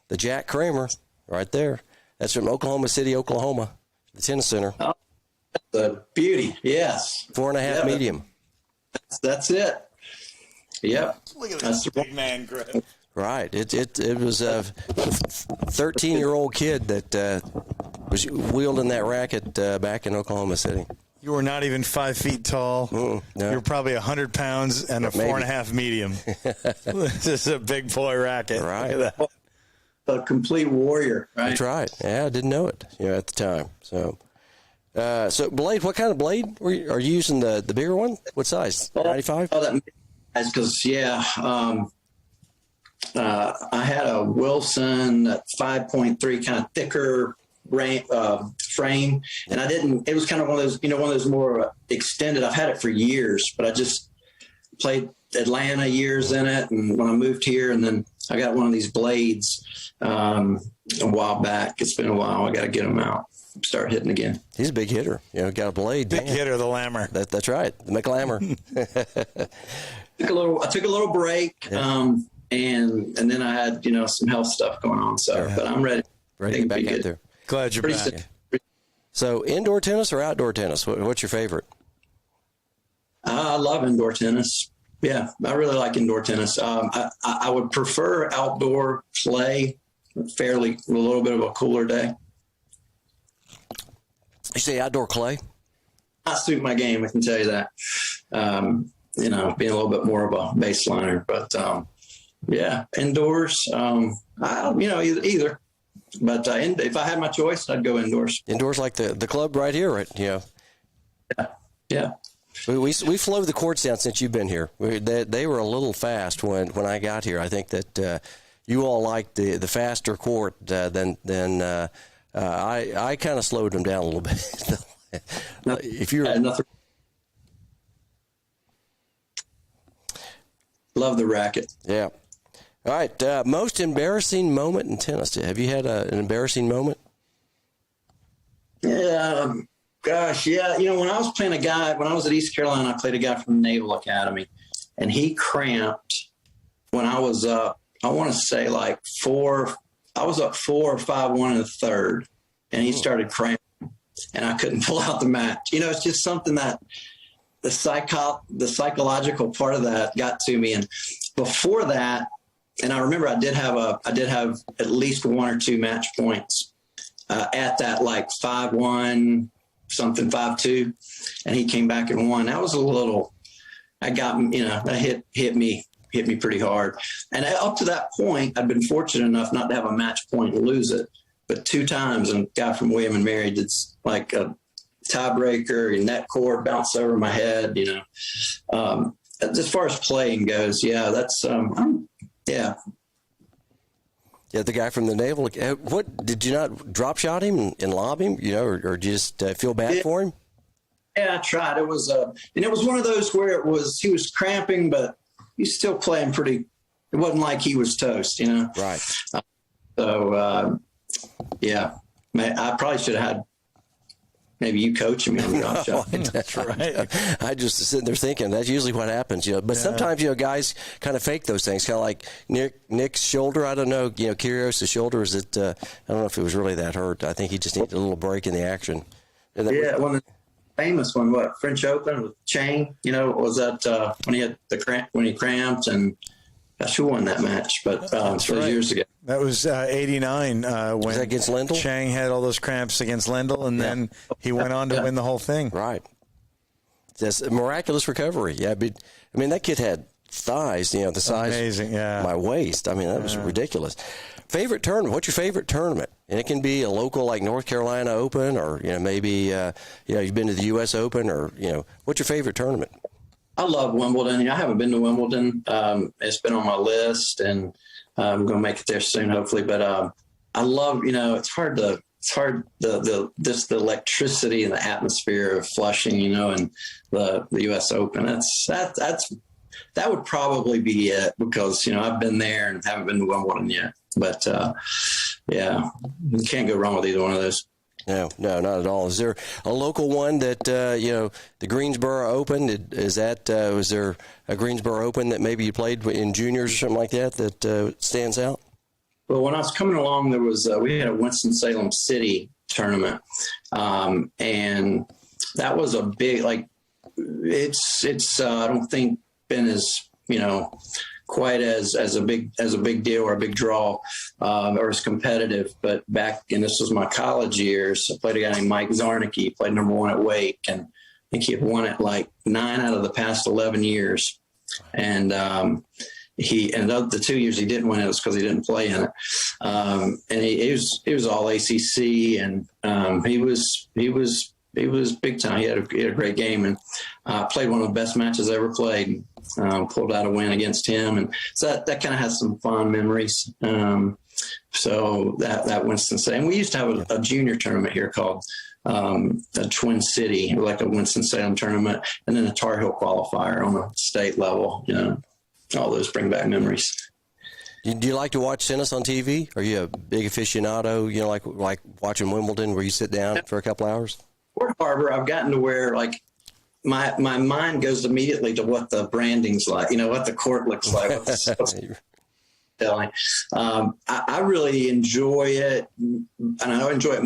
The Jack Kramer right there. That's from Oklahoma City, Oklahoma, the tennis center. Oh, that's a beauty. Yes. 4.5 medium. That's it. Yep. Look at this big man grip. Right. It was a 13-year-old kid that was wielding that racket back in Oklahoma City. You were not even 5 feet tall. No. You were probably 100 pounds and a 4.5 medium. This is a big boy racket. Right. Look at that. A complete warrior. Right. That's right. Yeah, I didn't know it at the time. So blade, what kind of blade are you using? The bigger one? What size? 95? Because I had a Wilson 5.3 kind of thicker frame, and I didn't. It was kind of one of those more extended. I've had it for years, but I just played Atlanta years in it, and when I moved here, and then I got one of these blades a while back. It's been a while. I got to get them out, start hitting again. He's a big hitter. Got a blade. Big hitter, the Lammer. That's right, the McLamb. I took a little break, and then I had some health stuff going on. So, but I'm ready. Ready to get back out there. Glad you're back. So, indoor tennis or outdoor tennis? What's your favorite? I love indoor tennis. Yeah, I really like indoor tennis. I would prefer outdoor play, a little bit of a cooler day. You say outdoor clay? Not suit my game, I can tell you that. Being a little bit more of a baseliner, but yeah, indoors. Either. But if I had my choice, I'd go indoors. Indoors, like the club right here, right? Yeah. We slowed the courts down since you've been here. They were a little fast when I got here. I think that you all liked the faster court than I kind of slowed them down a little bit. If you're nothing. Love the racket. Yeah. All right. Most embarrassing moment in tennis. Have you had an embarrassing moment? Yeah. Gosh, yeah. When I was playing when I was at East Carolina, I played a guy from the Naval Academy, and he cramped when I was up. I want to say like I was up 4 or 5-1 in the third, and he started cramping, and I couldn't pull out the match. It's just something that the psychological part of that got to me. And before that, and I remember I did have at least 1 or 2 match points at that, like 5-1, something 5-2, and he came back and won. That was that hit me pretty hard. And up to that point, I'd been fortunate enough not to have a match point and lose it, but 2 times, and a guy from William and Mary did like a tiebreaker, net cord bounced over my head. As far as playing goes, yeah, that's yeah. Yeah, the guy from the Naval. What did you not drop shot him and lob him? Or just feel bad for him? Yeah, I tried. It was and it was one of those where he was cramping, but he's still playing pretty. It wasn't like he was toast, Right. Yeah, I probably should have had. Maybe you coach me on the drop shot. That's right. I just sitting there thinking that's usually what happens, But sometimes, guys kind of fake those things, kind of like Nick's shoulder. I don't know, Kyrgios' shoulder. Is it? I don't know if it was really that hurt. I think he just needed a little break in the action. One of the famous one, French Open with Chang. Was that when he had when he cramped, and gosh, who won that match? But years ago. That was 89 when was that against Lendl? Chang had all those cramps against Lendl, and then he went on to win the whole thing. Right. That's a miraculous recovery. Yeah, that kid had thighs, the size of my waist. That was ridiculous. Favorite tournament? What's your favorite tournament? And it can be a local like North Carolina Open, or maybe you've been to the U.S. Open, or what's your favorite tournament? I love Wimbledon. I haven't been to Wimbledon. It's been on my list, and I'm going to make it there soon, hopefully. But I love, it's hard, the electricity and the atmosphere of Flushing, and the U.S. Open. That would probably be it, because, I've been there and haven't been to Wimbledon yet. But, yeah, you can't go wrong with either one of those. No, not at all. Is there a local one that, the Greensboro Open, was there a Greensboro Open that maybe you played in juniors or something like that stands out? Well, when I was coming along, there was, we had a Winston-Salem City tournament. And that was a big, it's I don't think been as, quite as a big deal or a big draw, or as competitive. But back, and this was my college years, I played a guy named Mike Zarnicki, played number 1 at Wake, and I think he had won it like 9 out of the past 11 years. And the 2 years he didn't win it was because he didn't play in it. And he was all ACC, and he was big time. He had a great game, and played one of the best matches I ever played. Pulled out a win against him, and so that kind of has some fond memories. So that Winston-Salem, and we used to have a junior tournament here called a Twin City, like a Winston-Salem tournament, and then a Tar Heel qualifier on a state level. All those bring back memories. Do you like to watch tennis on TV? Are you a big aficionado? Like watching Wimbledon, where you sit down for a couple hours? Port Harbor, I've gotten to where my mind goes immediately to what the branding's like, what the court looks like. I really enjoy it, and I enjoy it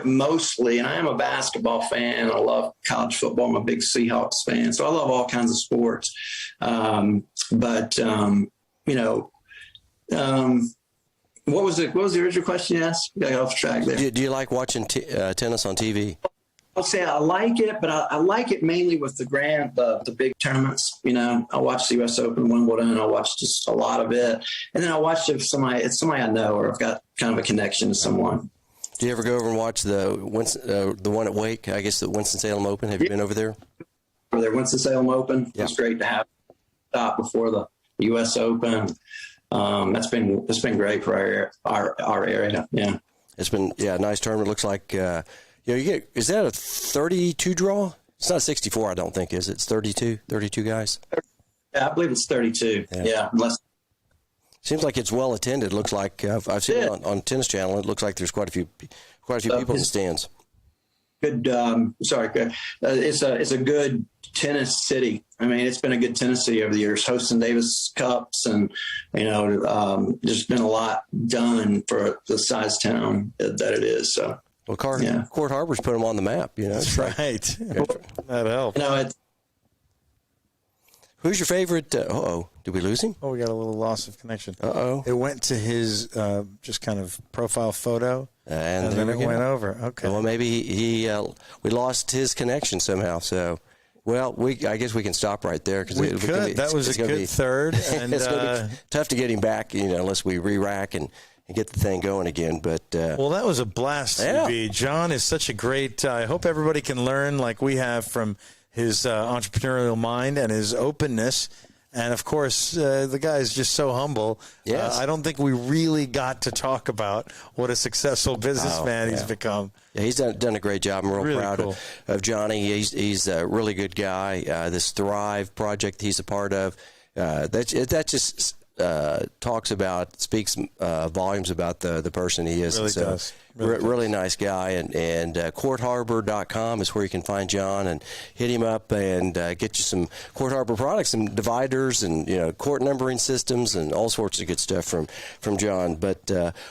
mostly. And I am a basketball fan. I love college football. I'm a big Seahawks fan, so I love all kinds of sports. What was the original question you asked? I got off track there. Do you like watching tennis on TV? I'll say I like it, but I like it mainly with the big tournaments. You know, I watch the U.S. Open, Wimbledon. I watch just a lot of it, and then I watch it if it's somebody I know or I've got kind of a connection to someone. Do you ever go over and watch the one at Wake? I guess the Winston-Salem Open. Have you been over there? Over there, Winston-Salem Open. Yeah. It's great to have stop before the U.S. Open. It's been great for our area. Yeah, it's been a nice tournament. Looks like. Is that a 32 draw? It's not 64, I don't think, is it? It's 32 guys? Yeah, I believe it's 32. Yeah. Seems like it's well attended. Looks like I've seen it on Tennis Channel. It looks like there's quite a few people in the stands. Good. Good. It's a good tennis city. I mean, it's been a good tennis city over the years, hosting Davis Cups, and there's been a lot done for the size town that it is. So. Well, Court Harbor's put them on the map. That's right. That helps. Who's your favorite? Did we lose him? Oh, we got a little loss of connection. It went to his just kind of profile photo, and then it went over. Okay. Well, maybe we lost his connection somehow. So, I guess we can stop right there because that was a good third, and it's going to be tough to get him back. Unless we re-rack and get the thing going again. But that was a blast. CB. John is such a great. I hope everybody can learn like we have from his entrepreneurial mind and his openness. And of course, the guy is just so humble. Yes. I don't think we really got to talk about what a successful businessman he's become. Yeah, he's done a great job. I'm real proud of Johnny. He's a really good guy. This Thrive project he's a part of. That just speaks volumes about the person he is. Really does. Really nice guy. And courtharbor.com is where you can find John and hit him up and get you some Court Harbor products, some dividers and court numbering systems and all sorts of good stuff from John. But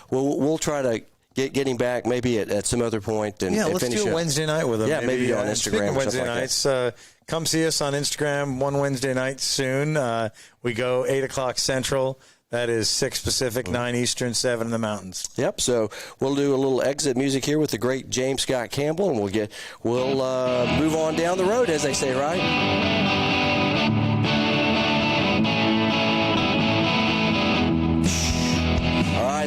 we'll try to get him back maybe at some other point. And let's do a Wednesday night with him. Yeah, maybe on Instagram. Speaking of Wednesday nights, come see us on Instagram one Wednesday night soon. We go 8 o'clock Central. That is 6 Pacific, 9 Eastern, 7 in the mountains. Yep. So we'll do a little exit music here with the great James Scott Campbell, and we'll move on down the road, as they say, right?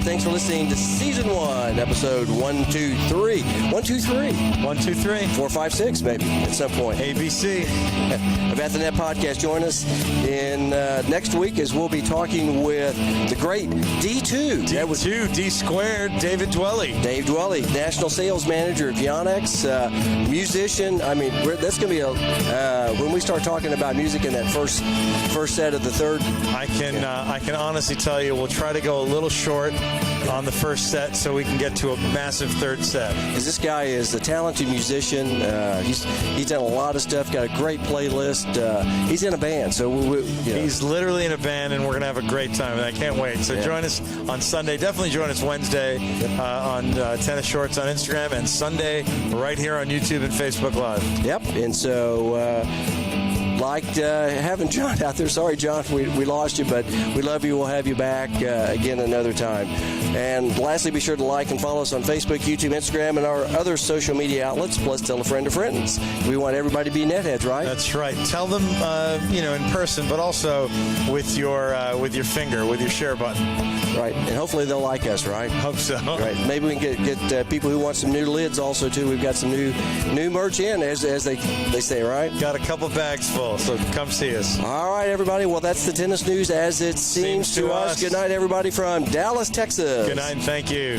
Thanks for listening to Season 1, Episode 123. 123. 123. 456, maybe, at some point. ABC. Of At the Net Podcast. Join us in next week as we'll be talking with the great D2. D squared, David Dwelly. Dave Dwelly, National Sales Manager of Yonex, musician. I mean, that's going to be when we start talking about music in that first set of the third. I can honestly tell you we'll try to go a little short on the first set so we can get to a massive third set. Because this guy is a talented musician. He's done a lot of stuff, got a great playlist. He's in a band. So he's literally in a band, and we're going to have a great time, and I can't wait. So join us on Sunday. Definitely join us Wednesday on Tennis Shorts on Instagram, and Sunday right here on YouTube and Facebook Live. Yep. And so liked having John out there. Sorry, John, we lost you, but we love you. We'll have you back again another time. And lastly, be sure to like and follow us on Facebook, YouTube, Instagram, and our other social media outlets, plus tell a friend of friends. We want everybody to be netheads, right? That's right. Tell them, in person, but also with your finger, with your share button. Right. And hopefully they'll like us, right? Hope so. Right. Maybe we can get people who want some new lids also, too. We've got some new merch in, as they say, right? Got a couple bags full, so come see us. All right, everybody. Well, that's the tennis news as it seems to us. Good night, everybody, from Dallas, Texas. Good night, and thank you.